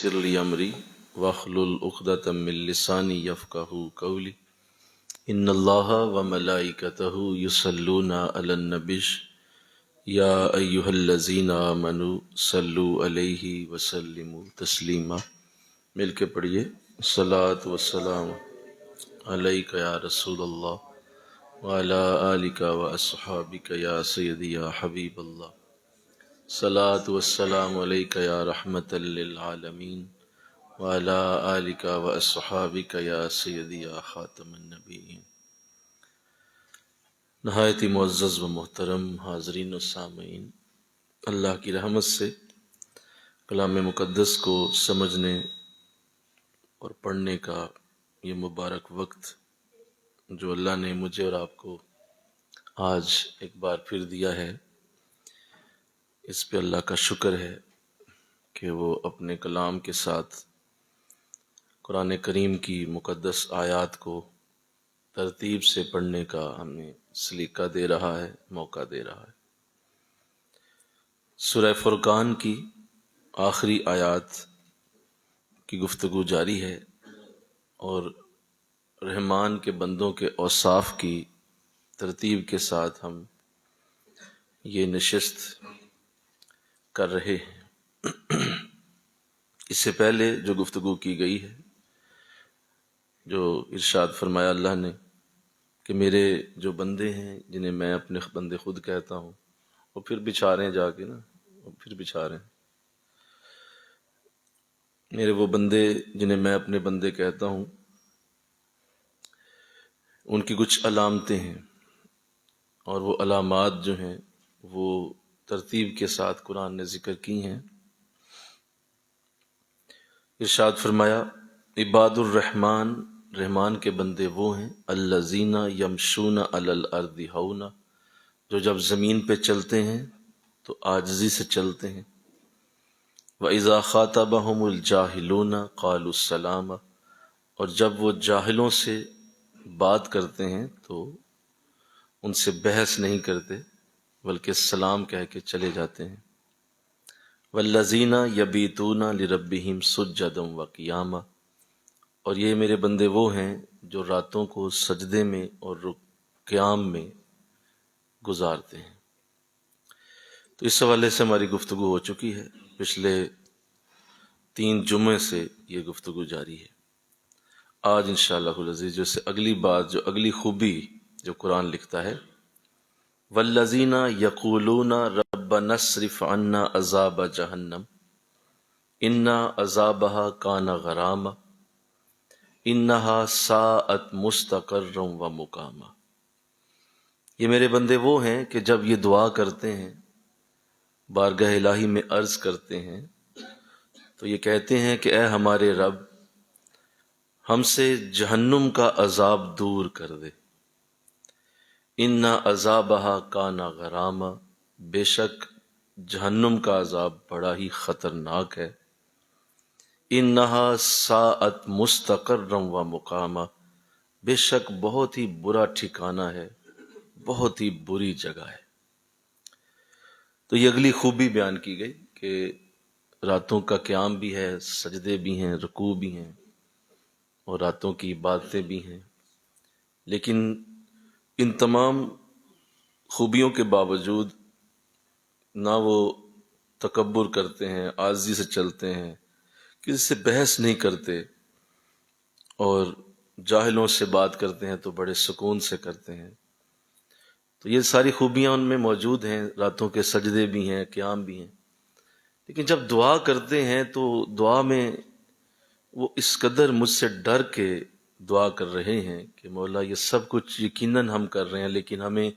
ویسر لی امری واحلل عقدۃ من لسانی یفقہوا قولی ان اللہ وملائکتہ یصلون علی النبی یا ایہا الذین آمنوا صلوا علیہ وسلموا تسلیما۔ مل کے پڑھیے، الصلاۃ والسلام علیک یا رسول اللہ وعلی آلک واصحابک یا سیدی یا حبیب اللہ، صلاۃ والسلام علیک یا رحمۃ للعالمین وعلی آلک واصحابک یا سیدی یا خاتم النبیین۔ نہایت ہی معزز و محترم حاضرین و سامعین، اللہ کی رحمت سے کلام مقدس کو سمجھنے اور پڑھنے کا یہ مبارک وقت جو اللہ نے مجھے اور آپ کو آج ایک بار پھر دیا ہے، اس پہ اللہ کا شکر ہے کہ وہ اپنے کلام کے ساتھ قرآن کریم کی مقدس آیات کو ترتیب سے پڑھنے کا ہمیں سلیقہ دے رہا ہے، موقع دے رہا ہے۔ سورہ فرقان کی آخری آیات کی گفتگو جاری ہے اور رحمان کے بندوں کے اوصاف کی ترتیب کے ساتھ ہم یہ نشست کر رہے ہیں۔ اس سے پہلے جو گفتگو کی گئی ہے، جو ارشاد فرمایا اللہ نے کہ میرے جو بندے ہیں جنہیں میں اپنے بندے خود کہتا ہوں، وہ پھر بچھا رہے ہیں جا کے وہ پھر بچھا رہے ہیں، میرے وہ بندے جنہیں میں اپنے بندے کہتا ہوں، ان کی کچھ علامتیں ہیں، اور وہ علامات جو ہیں وہ ترتیب کے ساتھ قرآن نے ذکر کی ہیں۔ ارشاد فرمایا عباد الرحمن، رحمان کے بندے وہ ہیں الذین یمشون علی الارض ہونا، جو جب زمین پہ چلتے ہیں تو عاجزی سے چلتے ہیں۔ وَإِذَا خَاطَبَهُمُ الْجَاهِلُونَ قَالُوا السَّلَامَ، اور جب وہ جاہلوں سے بات کرتے ہیں تو ان سے بحث نہیں کرتے بلکہ سلام کہہ کے چلے جاتے ہیں۔ وَالَّذِينَ يَبِيتُونَ لِرَبِّهِمْ سُجَّدًا وَقِيَامًا، اور یہ میرے بندے وہ ہیں جو راتوں کو سجدے میں اور قیام میں گزارتے ہیں۔ تو اس حوالے سے ہماری گفتگو ہو چکی ہے، پچھلے 3 جمعے سے یہ گفتگو جاری ہے۔ آج انشاءاللہ العزیز جو سے اگلی بات، جو اگلی خوبی جو قرآن لکھتا ہے، والذین یقولون ربنا اصرف عنا عذاب جہنم ان عذابها کان غراما انها ساءت مستقرا ومقاما۔ یہ میرے بندے وہ ہیں کہ جب یہ دعا کرتے ہیں، بارگاہ الہی میں عرض کرتے ہیں، تو یہ کہتے ہیں کہ اے ہمارے رب، ہم سے جہنم کا عذاب دور کر دے۔ ان عذابها کان غراما، بے شک جہنم کا عذاب بڑا ہی خطرناک ہے۔ انہا ساءت مستقرا و مقاما، بے شک بہت ہی برا ٹھکانہ ہے، بہت ہی بری جگہ ہے۔ تو یہ اگلی خوبی بیان کی گئی کہ راتوں کا قیام بھی ہے، سجدے بھی ہیں، رکوع بھی ہیں، اور راتوں کی عبادتیں بھی ہیں، لیکن ان تمام خوبیوں کے باوجود نہ وہ تکبر کرتے ہیں، عاجزی سے چلتے ہیں، کسی سے بحث نہیں کرتے، اور جاہلوں سے بات کرتے ہیں تو بڑے سکون سے کرتے ہیں۔ تو یہ ساری خوبیاں ان میں موجود ہیں، راتوں کے سجدے بھی ہیں، قیام بھی ہیں، لیکن جب دعا کرتے ہیں تو دعا میں وہ اس قدر مجھ سے ڈر کے دعا کر رہے ہیں کہ مولا یہ سب کچھ یقیناً ہم کر رہے ہیں، لیکن ہمیں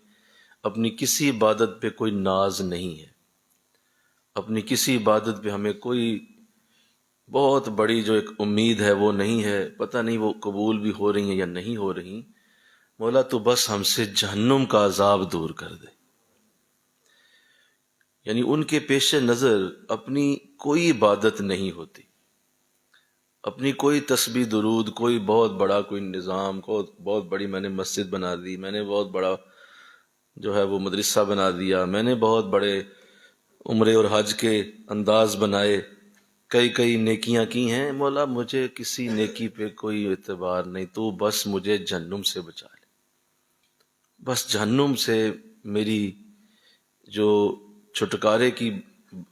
اپنی کسی عبادت پہ کوئی ناز نہیں ہے، اپنی کسی عبادت پہ ہمیں کوئی بہت بڑی جو ایک امید ہے وہ نہیں ہے، پتہ نہیں وہ قبول بھی ہو رہی ہیں یا نہیں ہو رہی، مولا تو بس ہم سے جہنم کا عذاب دور کر دے۔ یعنی ان کے پیش نظر اپنی کوئی عبادت نہیں ہوتی، اپنی کوئی تسبیح درود، کوئی بہت بڑا کوئی نظام، بہت بڑی میں نے مسجد بنا دی، میں نے بہت بڑا جو ہے وہ مدرسہ بنا دیا، میں نے بہت بڑے عمرے اور حج کے انداز بنائے، کئی کئی نیکیاں کی ہیں، مولا مجھے کسی نیکی پہ کوئی اعتبار نہیں، تو بس مجھے جہنم سے بچا لے، بس جہنم سے میری جو چھٹکارے کی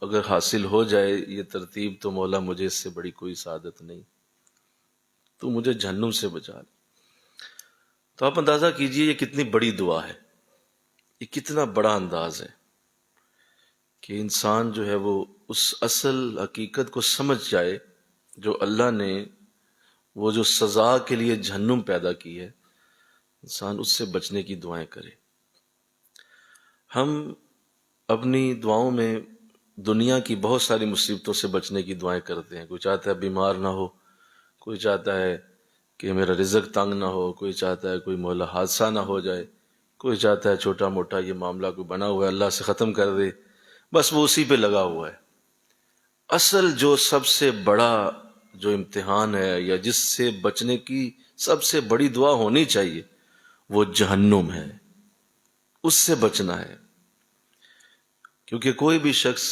اگر حاصل ہو جائے یہ ترتیب، تو مولا مجھے اس سے بڑی کوئی سعادت نہیں، تو مجھے جہنم سے بچا لے۔ تو آپ اندازہ کیجئے یہ کتنی بڑی دعا ہے، یہ کتنا بڑا انداز ہے کہ انسان جو ہے وہ اس اصل حقیقت کو سمجھ جائے جو اللہ نے وہ جو سزا کے لیے جہنم پیدا کی ہے، انسان اس سے بچنے کی دعائیں کرے۔ ہم اپنی دعاؤں میں دنیا کی بہت ساری مصیبتوں سے بچنے کی دعائیں کرتے ہیں، کوئی چاہتا ہے بیمار نہ ہو، کوئی چاہتا ہے کہ میرا رزق تنگ نہ ہو، کوئی چاہتا ہے کوئی مولا حادثہ نہ ہو جائے، کوئی چاہتا ہے چھوٹا موٹا یہ معاملہ کوئی بنا ہوا ہے اللہ سے ختم کر دے، بس وہ اسی پہ لگا ہوا ہے۔ اصل جو سب سے بڑا جو امتحان ہے یا جس سے بچنے کی سب سے بڑی دعا ہونی چاہیے وہ جہنم ہے، اس سے بچنا ہے، کیونکہ کوئی بھی شخص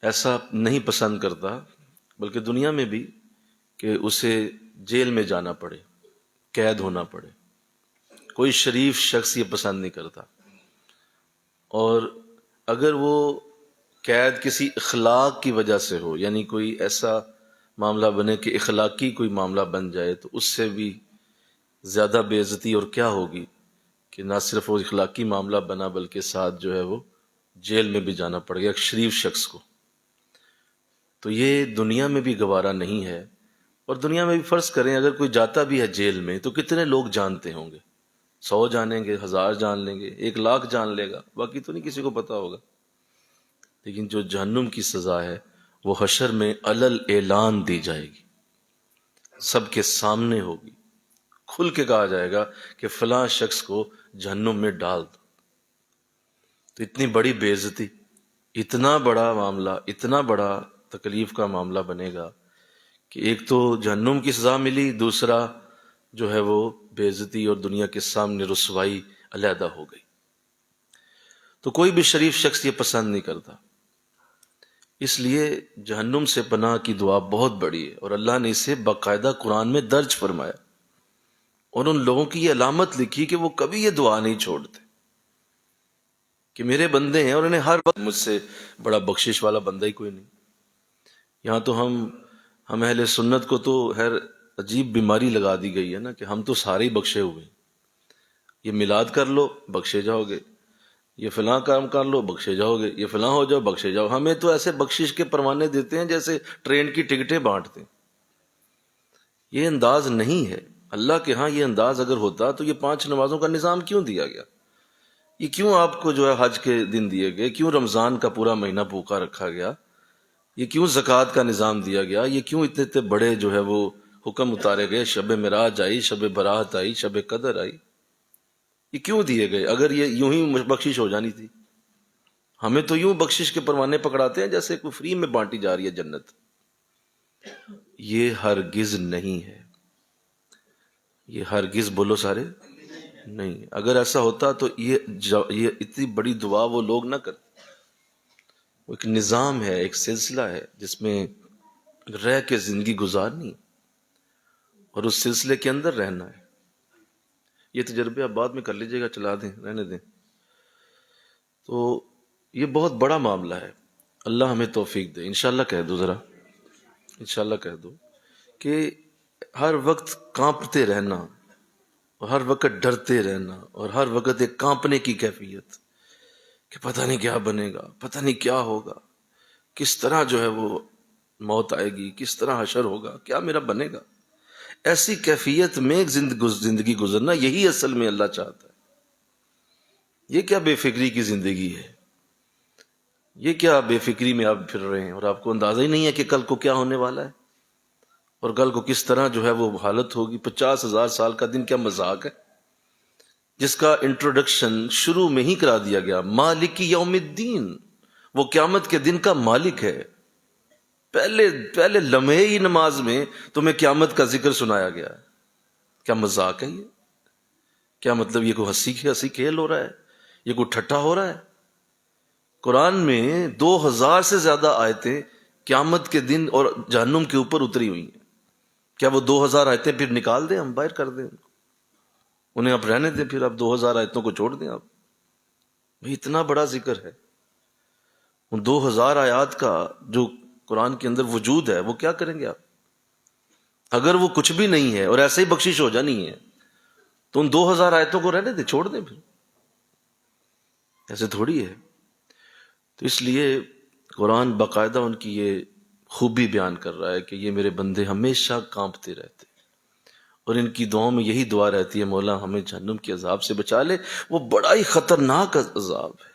ایسا نہیں پسند کرتا بلکہ دنیا میں بھی کہ اسے جیل میں جانا پڑے، قید ہونا پڑے، کوئی شریف شخص یہ پسند نہیں کرتا، اور اگر وہ قید کسی اخلاق کی وجہ سے ہو، یعنی کوئی ایسا معاملہ بنے کہ اخلاقی کوئی معاملہ بن جائے، تو اس سے بھی زیادہ بے عزتی اور کیا ہوگی کہ نہ صرف وہ اخلاقی معاملہ بنا بلکہ ساتھ جو ہے وہ جیل میں بھی جانا پڑ گیا ایک شریف شخص کو۔ تو یہ دنیا میں بھی گوارا نہیں ہے، اور دنیا میں بھی فرض کریں اگر کوئی جاتا بھی ہے جیل میں تو کتنے لوگ جانتے ہوں گے؟ 100 جانیں گے، 1000 جان لیں گے، 1,00,000 جان لے گا، باقی تو نہیں کسی کو پتا ہوگا۔ لیکن جو جہنم کی سزا ہے وہ حشر میں علل اعلان دی جائے گی، سب کے سامنے ہوگی، کھل کے کہا جائے گا کہ فلاں شخص کو جہنم میں ڈال دو۔ تو اتنی بڑی بے عزتی، اتنا بڑا معاملہ، اتنا بڑا تکلیف کا معاملہ بنے گا کہ ایک تو جہنم کی سزا ملی، دوسرا جو ہے وہ بے عزتی اور دنیا کے سامنے رسوائی علیحدہ ہو گئی۔ تو کوئی بھی شریف شخص یہ پسند نہیں کرتا، اس لیے جہنم سے پناہ کی دعا بہت بڑی ہے، اور اللہ نے اسے باقاعدہ قرآن میں درج فرمایا، اور ان لوگوں کی یہ علامت لکھی کہ وہ کبھی یہ دعا نہیں چھوڑتے، کہ میرے بندے ہیں اور انہیں ہر وقت مجھ سے بڑا بخشش والا بندہ ہی کوئی نہیں۔ یہاں تو ہم اہل سنت کو تو خیر عجیب بیماری لگا دی گئی ہے نا کہ ہم تو سارے ہی بخشے ہوئے ہیں، یہ میلاد کر لو بخشے جاؤ گے، یہ فلاں کام کر لو بخشے جاؤ گے، یہ فلاں ہو جاؤ بخشے جاؤ۔ ہمیں تو ایسے بخشش کے پروانے دیتے ہیں جیسے ٹرین کی ٹکٹیں بانٹتے ہیں۔ یہ انداز نہیں ہے، اللہ کے ہاں یہ انداز اگر ہوتا تو یہ 5 نمازوں کا نظام کیوں دیا گیا؟ یہ کیوں آپ کو جو ہے حج کے دن دیے گئے؟ کیوں رمضان کا پورا مہینہ بھوکا رکھا گیا؟ یہ کیوں زکوٰۃ کا نظام دیا گیا؟ یہ کیوں اتنے اتنے بڑے جو ہے وہ حکم اتارے گئے؟ شب معراج آئی، شب برات آئی، شب قدر آئی، یہ کیوں دیے گئے؟ اگر یہ یوں ہی بخشش ہو جانی تھی، ہمیں تو یوں بخشش کے پروانے پکڑاتے ہیں جیسے کوئی فری میں بانٹی جا رہی ہے جنت۔ یہ ہرگز نہیں ہے، یہ ہرگز بولو سارے نہیں۔ اگر ایسا ہوتا تو یہ اتنی بڑی دعا وہ لوگ نہ کرتے۔ وہ ایک نظام ہے، ایک سلسلہ ہے جس میں رہ کے زندگی گزارنی اور اس سلسلے کے اندر رہنا ہے۔ یہ تجربے آپ بعد میں کر لیجئے گا، چلا دیں، رہنے دیں۔ تو یہ بہت بڑا معاملہ ہے، اللہ ہمیں توفیق دے۔ انشاءاللہ کہہ دو ذرا، انشاءاللہ کہہ دو کہ ہر وقت کانپتے رہنا اور ہر وقت ڈرتے رہنا اور ہر وقت ایک کانپنے کی کیفیت کہ پتہ نہیں کیا بنے گا، پتہ نہیں کیا ہوگا، کس طرح جو ہے وہ موت آئے گی، کس طرح حشر ہوگا، کیا میرا بنے گا۔ ایسی کیفیت میں ایک زندگی گزرنا، یہی اصل میں اللہ چاہتا ہے۔ یہ کیا بے فکری کی زندگی ہے، یہ کیا بے فکری میں آپ پھر رہے ہیں اور آپ کو اندازہ ہی نہیں ہے کہ کل کو کیا ہونے والا ہے اور کل کو کس طرح جو ہے وہ حالت ہوگی۔ 50,000 سال کا دن کیا مذاق ہے جس کا انٹروڈکشن شروع میں ہی کرا دیا گیا، مالک یوم الدین، وہ قیامت کے دن کا مالک ہے۔ پہلے لمحے ہی نماز میں تمہیں قیامت کا ذکر سنایا گیا ہے۔ کیا مذاق ہے یہ؟ کیا مطلب یہ کوئی ہنسی کھیل ہو رہا ہے؟ یہ کوئی ٹھٹا ہو رہا ہے؟ قرآن میں 2000 سے زیادہ آیتیں قیامت کے دن اور جہنم کے اوپر اتری ہوئی ہیں. کیا وہ 2000 آیتیں پھر نکال دیں، ہم باہر کر دیں انہیں؟ آپ رہنے دیں، پھر آپ 2000 آیتوں کو چھوڑ دیں. آپ بھئی اتنا بڑا ذکر ہے، ان 2000 آیات کا جو قرآن کے اندر وجود ہے وہ کیا کریں گے آپ؟ اگر وہ کچھ بھی نہیں ہے اور ایسے ہی بخشش ہو جانی ہے تو ان 2000 آیتوں کو رہنے دیں، چھوڑ دیں. پھر ایسے تھوڑی ہے. تو اس لیے قرآن باقاعدہ ان کی یہ خوبی بیان کر رہا ہے کہ یہ میرے بندے ہمیشہ کانپتے رہتے اور ان کی دعاؤں میں یہی دعا رہتی ہے، مولا ہمیں جہنم کے عذاب سے بچا لے. وہ بڑا ہی خطرناک عذاب ہے،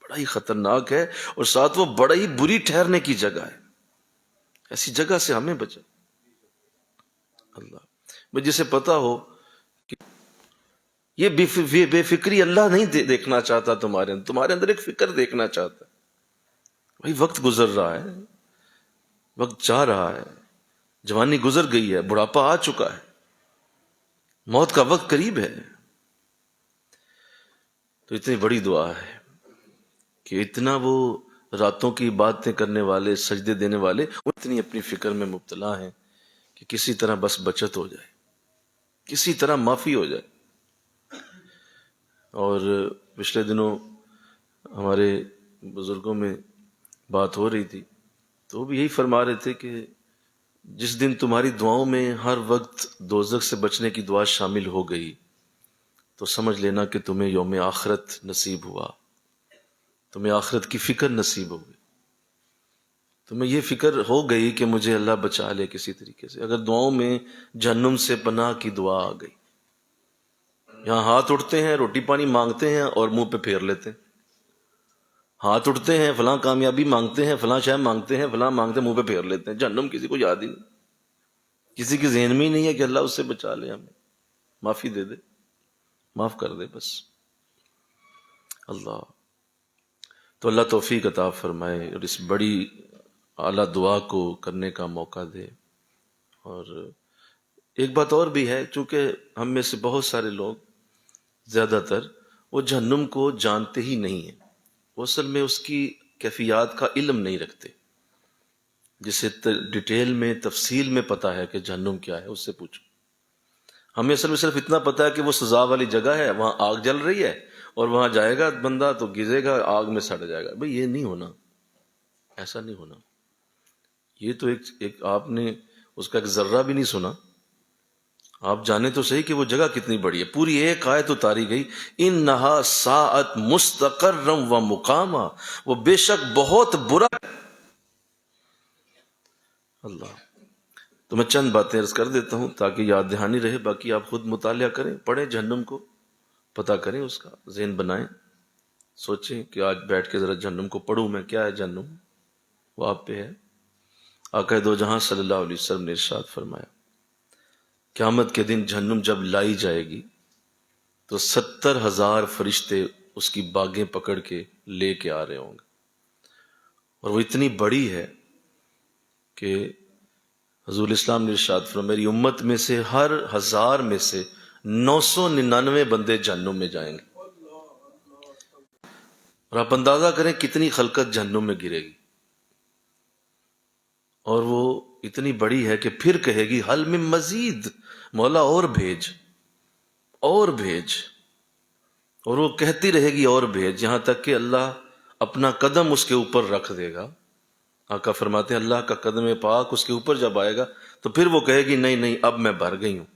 بڑا ہی خطرناک ہے، اور ساتھ وہ بڑا ہی بری ٹھہرنے کی جگہ ہے. ایسی جگہ سے ہمیں بچا اللہ. میں جسے پتا ہو کہ یہ بے فکری اللہ نہیں دیکھنا چاہتا تمہارے اندر ایک فکر دیکھنا چاہتا ہے. بھائی وقت گزر رہا ہے، وقت جا رہا ہے، جوانی گزر گئی ہے، بڑھاپا آ چکا ہے، موت کا وقت قریب ہے. تو اتنی بڑی دعا ہے کہ اتنا وہ راتوں کی باتیں کرنے والے، سجدے دینے والے اتنی اپنی فکر میں مبتلا ہیں کہ کسی طرح بس بچت ہو جائے، کسی طرح معافی ہو جائے. اور پچھلے دنوں ہمارے بزرگوں میں بات ہو رہی تھی تو وہ بھی یہی فرما رہے تھے کہ جس دن تمہاری دعاؤں میں ہر وقت دوزخ سے بچنے کی دعا شامل ہو گئی تو سمجھ لینا کہ تمہیں یوم آخرت نصیب ہوا، تمہیں آخرت کی فکر نصیب ہو گئی، تمہیں یہ فکر ہو گئی کہ مجھے اللہ بچا لے کسی طریقے سے. اگر دعاؤں میں جہنم سے پناہ کی دعا آ گئی، یہاں ہاتھ اٹھتے ہیں، روٹی پانی مانگتے ہیں اور منہ پہ پھیر لیتے ہیں. ہاتھ اٹھتے ہیں، فلاں کامیابی مانگتے ہیں، فلاں شے مانگتے ہیں، فلاں مانگتے ہیں، منہ پہ پھیر لیتے ہیں. جہنم کسی کو یاد ہی نہیں، کسی کے ذہن میں ہی نہیں ہے کہ اللہ اس سے بچا لے، ہمیں معافی دے دے، معاف کر دے بس. اللہ تو اللہ توفیق عطا فرمائے اور اس بڑی اعلیٰ دعا کو کرنے کا موقع دے. اور ایک بات اور بھی ہے، چونکہ ہم میں سے بہت سارے لوگ، زیادہ تر، وہ جہنم کو جانتے ہی نہیں ہیں، وہ اصل میں اس کی کیفیات کا علم نہیں رکھتے. جسے ڈیٹیل میں، تفصیل میں پتا ہے کہ جہنم کیا ہے اس سے پوچھو. ہمیں اصل میں صرف اتنا پتا ہے کہ وہ سزا والی جگہ ہے، وہاں آگ جل رہی ہے اور وہاں جائے گا بندہ تو گرے گا، آگ میں سڑ جائے گا. بھئی یہ نہیں ہونا، ایسا نہیں ہونا. یہ تو ایک آپ نے اس کا ایک ذرہ بھی نہیں سنا. آپ جانے تو صحیح کہ وہ جگہ کتنی بڑی ہے. پوری ایک آیت اتاری گئی، انہا ساعت مستقرم و مقاما، وہ بے شک بہت برا. اللہ تو میں چند باتیں عرض کر دیتا ہوں تاکہ یاد دہانی رہے، باقی آپ خود مطالعہ کریں، پڑھیں جہنم کو، پتہ کریں، اس کا ذہن بنائیں، سوچیں کہ آج بیٹھ کے ذرا جہنم کو پڑھوں میں، کیا ہے جہنم، وہ آپ پہ ہے. آقا دو جہاں صلی اللہ علیہ وسلم نے ارشاد فرمایا، قیامت کے دن جہنم جب لائی جائے گی تو 70,000 فرشتے اس کی باگیں پکڑ کے لے کے آ رہے ہوں گے، اور وہ اتنی بڑی ہے کہ حضور اسلام نے ارشاد فرمایا میری امت میں سے ہر 1000 میں سے 999 بندے جہنم میں جائیں گے. اور آپ اندازہ کریں کتنی خلقت جہنم میں گرے گی، اور وہ اتنی بڑی ہے کہ پھر کہے گی حل من مزید، مولا اور بھیج، اور بھیج. اور وہ کہتی رہے گی اور بھیج، یہاں تک کہ اللہ اپنا قدم اس کے اوپر رکھ دے گا. آقا فرماتے ہیں اللہ کا قدم پاک اس کے اوپر جب آئے گا تو پھر وہ کہے گی نہیں نہیں اب میں بھر گئی ہوں،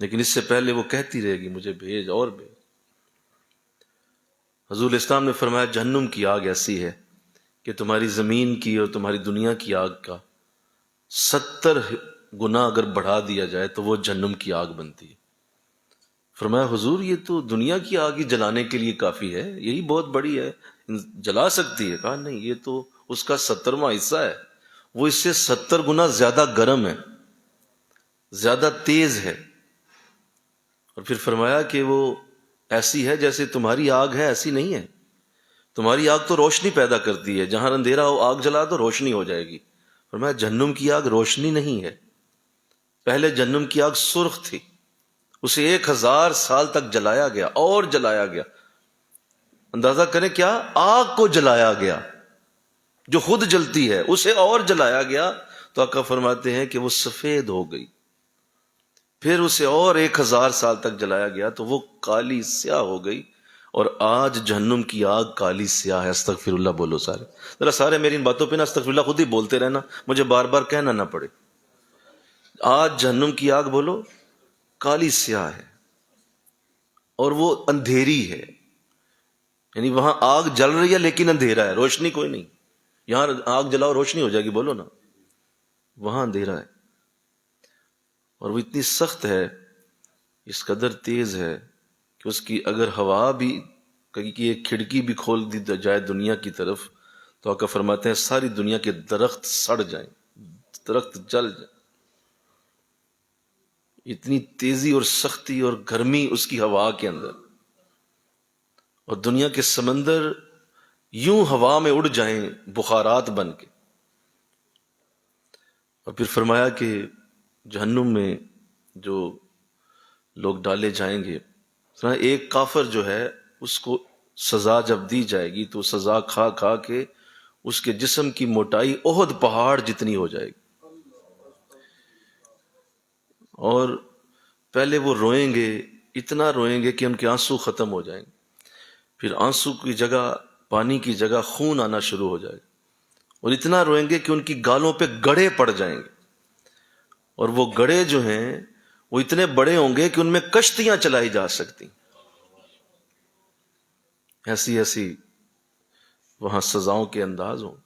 لیکن اس سے پہلے وہ کہتی رہے گی مجھے بھیج اور بھیج. حضور اسلام نے فرمایا جہنم کی آگ ایسی ہے کہ تمہاری زمین کی اور تمہاری دنیا کی آگ کا 70 گنا اگر بڑھا دیا جائے تو وہ جہنم کی آگ بنتی ہے. فرمایا حضور یہ تو دنیا کی آگ ہی جلانے کے لیے کافی ہے، یہی بہت بڑی ہے، جلا سکتی ہے. کہا نہیں، یہ تو اس کا 70واں حصہ ہے، وہ اس سے 70 گنا زیادہ گرم ہے، زیادہ تیز ہے. اور پھر فرمایا کہ وہ ایسی ہے جیسے تمہاری آگ ہے، ایسی نہیں ہے. تمہاری آگ تو روشنی پیدا کرتی ہے، جہاں اندھیرا ہو آگ جلا تو روشنی ہو جائے گی. فرمایا جہنم کی آگ روشنی نہیں ہے. پہلے جہنم کی آگ سرخ تھی، اسے 1000 سال تک جلایا گیا اور جلایا گیا. اندازہ کریں کیا، آگ کو جلایا گیا. جو خود جلتی ہے اسے اور جلایا گیا تو آقا فرماتے ہیں کہ وہ سفید ہو گئی، پھر اسے اور 1000 سال تک جلایا گیا تو وہ کالی سیاہ ہو گئی، اور آج جہنم کی آگ کالی سیاہ ہے۔ استغفر اللہ بولو سارے، ذرا سارے میری ان باتوں پہ نا استغفر اللہ خود ہی بولتے رہنا، مجھے بار بار کہنا نہ پڑے۔ آج جہنم کی آگ بولو کالی سیاہ ہے، اور وہ اندھیری ہے، یعنی وہاں آگ جل رہی ہے لیکن اندھیرا ہے، روشنی کوئی نہیں۔ یہاں آگ جلاؤ روشنی ہو جائے گی، بولو نا، وہاں اندھیرا ہے، اور وہ اتنی سخت ہے، اس قدر تیز ہے کہ اس کی اگر ہوا بھی کہیں کی ایک کھڑکی بھی کھول دی جائے دنیا کی طرف تو آقا فرماتے ہیں ساری دنیا کے درخت سڑ جائیں، درخت جل جائیں، اتنی تیزی اور سختی اور گرمی اس کی ہوا کے اندر، اور دنیا کے سمندر یوں ہوا میں اڑ جائیں بخارات بن کے۔ اور پھر فرمایا کہ جہنم میں جو لوگ ڈالے جائیں گے، ایک کافر جو ہے اس کو سزا جب دی جائے گی تو سزا کھا کھا کے اس کے جسم کی موٹائی احد پہاڑ جتنی ہو جائے گی، اور پہلے وہ روئیں گے، اتنا روئیں گے کہ ان کے آنسو ختم ہو جائیں گے، پھر آنسو کی جگہ پانی کی جگہ خون آنا شروع ہو جائے گا، اور اتنا روئیں گے کہ ان کی گالوں پہ گڑھے پڑ جائیں گے، اور وہ گڑھے جو ہیں وہ اتنے بڑے ہوں گے کہ ان میں کشتیاں چلائی جا سکتی، ایسی ایسی وہاں سزاؤں کے انداز ہوں۔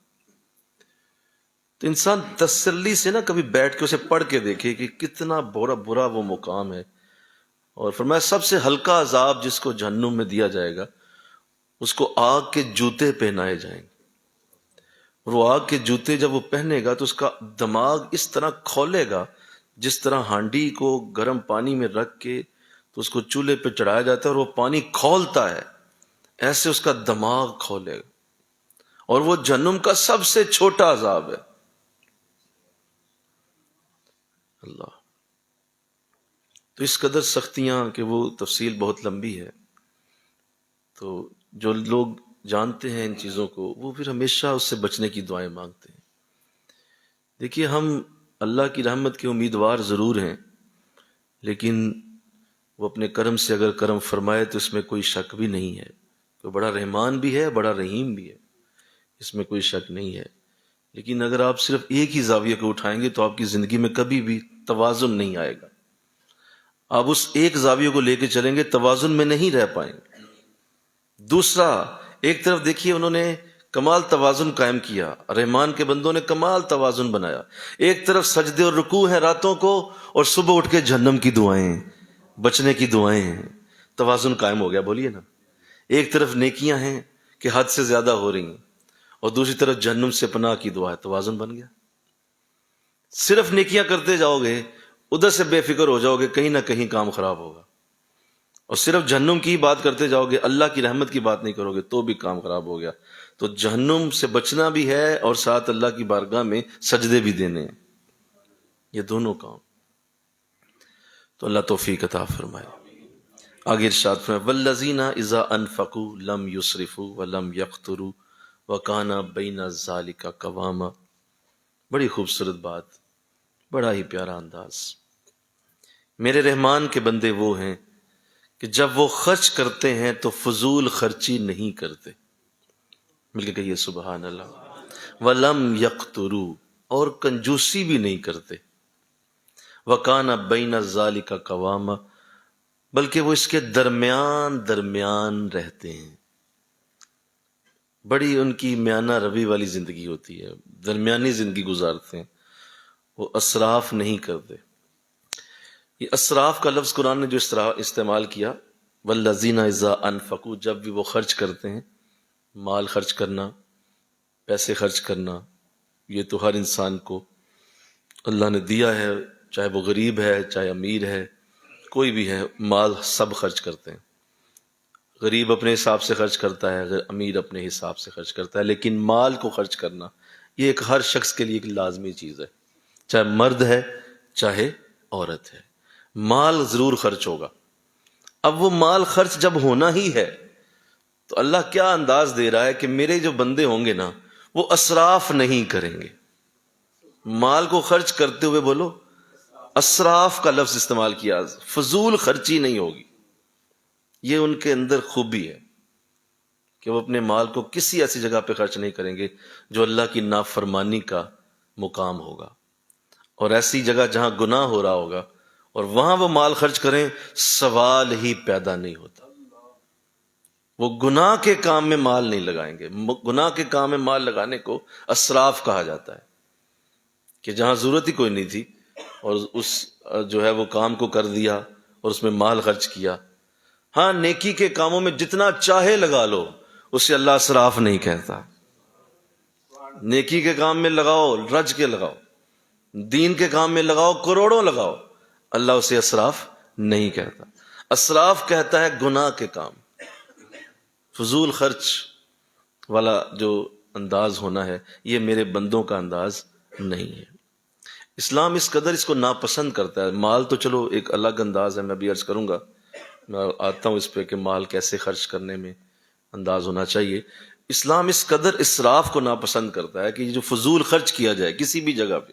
تو انسان تسلی سے نا کبھی بیٹھ کے اسے پڑھ کے دیکھے کہ کتنا برا وہ مقام ہے، اور فرمایا سب سے ہلکا عذاب جس کو جہنم میں دیا جائے گا اس کو آگ کے جوتے پہنائے جائیں گے، اور وہ آگ کے جوتے جب وہ پہنے گا تو اس کا دماغ اس طرح کھولے گا جس طرح ہانڈی کو گرم پانی میں رکھ کے تو اس کو چولہے پہ چڑھایا جاتا ہے اور وہ پانی کھولتا ہے، ایسے اس کا دماغ کھولے گا، اور وہ جہنم کا سب سے چھوٹا عذاب ہے۔ اللہ، تو اس قدر سختیاں کہ وہ تفصیل بہت لمبی ہے، تو جو لوگ جانتے ہیں ان چیزوں کو وہ پھر ہمیشہ اس سے بچنے کی دعائیں مانگتے ہیں۔ دیکھیے ہم اللہ کی رحمت کے امیدوار ضرور ہیں، لیکن وہ اپنے کرم سے اگر کرم فرمائے تو اس میں کوئی شک بھی نہیں ہے، تو بڑا رحمان بھی ہے، بڑا رحیم بھی ہے، اس میں کوئی شک نہیں ہے، لیکن اگر آپ صرف ایک ہی زاویے کو اٹھائیں گے تو آپ کی زندگی میں کبھی بھی توازن نہیں آئے گا۔ آپ اس ایک زاویے کو لے کے چلیں گے توازن میں نہیں رہ پائیں گے۔ دوسرا، ایک طرف دیکھیے انہوں نے کمال توازن قائم کیا، رحمان کے بندوں نے کمال توازن بنایا، ایک طرف سجدے اور رکوع ہیں راتوں کو، اور صبح اٹھ کے جہنم کی دعائیں، بچنے کی دعائیں ہیں، توازن قائم ہو گیا، بولیے نا۔ ایک طرف نیکیاں ہیں کہ حد سے زیادہ ہو رہی ہیں، اور دوسری طرف جہنم سے پناہ کی دعا ہے، توازن بن گیا۔ صرف نیکیاں کرتے جاؤ گے ادھر سے بے فکر ہو جاؤ گے، کہیں نہ کہیں کام خراب ہوگا، اور صرف جہنم کی بات کرتے جاؤ گے اللہ کی رحمت کی بات نہیں کرو گے تو بھی کام خراب ہو گیا۔ تو جہنم سے بچنا بھی ہے اور ساتھ اللہ کی بارگاہ میں سجدے بھی دینے ہیں، یہ دونوں کام۔ تو اللہ توفیق عطا فرمائے۔ آگے ارشاد فرمائے والذین اذا انفقوا لم یسرفوا ولم یقتروا وکان بین ذلک قواما۔ بڑی خوبصورت بات، بڑا ہی پیارا انداز۔ میرے رحمان کے بندے وہ ہیں کہ جب وہ خرچ کرتے ہیں تو فضول خرچی نہیں کرتے، مل کے کہیے سبحان اللہ۔ وَلَمْ يَقْتُرُوا، اور کنجوسی بھی نہیں کرتے۔ وَكَانَ بَيْنَ ذَلِكَ قَوَامًا، بلکہ وہ اس کے درمیان رہتے ہیں۔ بڑی ان کی میانہ روی والی زندگی ہوتی ہے، درمیانی زندگی گزارتے ہیں، وہ اسراف نہیں کرتے۔ یہ اسراف کا لفظ قرآن نے جو استعمال کیا، والذین اذا انفقوا، جب بھی وہ خرچ کرتے ہیں، مال خرچ کرنا، پیسے خرچ کرنا، یہ تو ہر انسان کو اللہ نے دیا ہے، چاہے وہ غریب ہے چاہے امیر ہے، کوئی بھی ہے، مال سب خرچ کرتے ہیں۔ غریب اپنے حساب سے خرچ کرتا ہے، امیر اپنے حساب سے خرچ کرتا ہے، لیکن مال کو خرچ کرنا یہ ایک ہر شخص کے لیے ایک لازمی چیز ہے، چاہے مرد ہے چاہے عورت ہے، مال ضرور خرچ ہوگا۔ اب وہ مال خرچ جب ہونا ہی ہے تو اللہ کیا انداز دے رہا ہے کہ میرے جو بندے ہوں گے نا وہ اسراف نہیں کریں گے. مال کو خرچ کرتے ہوئے بولو اسراف کا لفظ استعمال کیا، فضول خرچی نہیں ہوگی. یہ ان کے اندر خوبی ہے کہ وہ اپنے مال کو کسی ایسی جگہ پہ خرچ نہیں کریں گے جو اللہ کی نافرمانی کا مقام ہوگا، اور ایسی جگہ جہاں گناہ ہو رہا ہوگا اور وہاں وہ مال خرچ کریں، سوال ہی پیدا نہیں ہوتا. وہ گناہ کے کام میں مال نہیں لگائیں گے. گناہ کے کام میں مال لگانے کو اسراف کہا جاتا ہے، کہ جہاں ضرورت ہی کوئی نہیں تھی اور اس جو ہے وہ کام کو کر دیا اور اس میں مال خرچ کیا. ہاں نیکی کے کاموں میں جتنا چاہے لگا لو، اسے اللہ اسراف نہیں کہتا. نیکی کے کام میں لگاؤ، رج کے لگاؤ، دین کے کام میں لگاؤ، کروڑوں لگاؤ، اللہ اسے اسراف نہیں کہتا. اسراف کہتا ہے گناہ کے کام. فضول خرچ والا جو انداز ہونا ہے، یہ میرے بندوں کا انداز نہیں ہے. اسلام اس قدر اس کو ناپسند کرتا ہے. مال تو چلو ایک الگ انداز ہے، میں بھی عرض کروں گا، میں آتا ہوں اس پہ کہ مال کیسے خرچ کرنے میں انداز ہونا چاہیے. اسلام اس قدر اسراف کو ناپسند کرتا ہے کہ جو فضول خرچ کیا جائے کسی بھی جگہ پہ،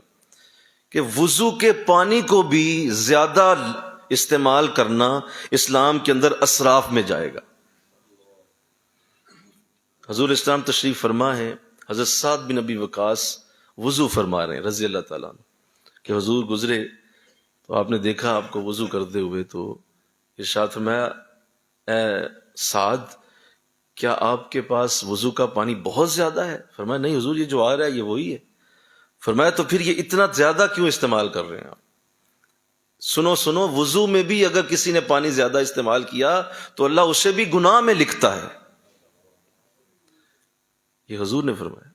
کہ وضو کے پانی کو بھی زیادہ استعمال کرنا اسلام کے اندر اسراف میں جائے گا. حضور اسلام تشریف فرما ہے، حضرت سعد بن ابی وقاص وضو فرما رہے ہیں رضی اللہ تعالیٰ عنہ، کہ حضور گزرے تو آپ نے دیکھا آپ کو وضو کرتے ہوئے، تو ارشاد فرمایا اے سعد کیا آپ کے پاس وضو کا پانی بہت زیادہ ہے؟ فرمایا نہیں حضور، یہ جو آ رہا ہے یہ وہی ہے. فرمایا تو پھر یہ اتنا زیادہ کیوں استعمال کر رہے ہیں آپ؟ سنو وضو میں بھی اگر کسی نے پانی زیادہ استعمال کیا تو اللہ اسے بھی گناہ میں لکھتا ہے. یہ حضور نے فرمایا.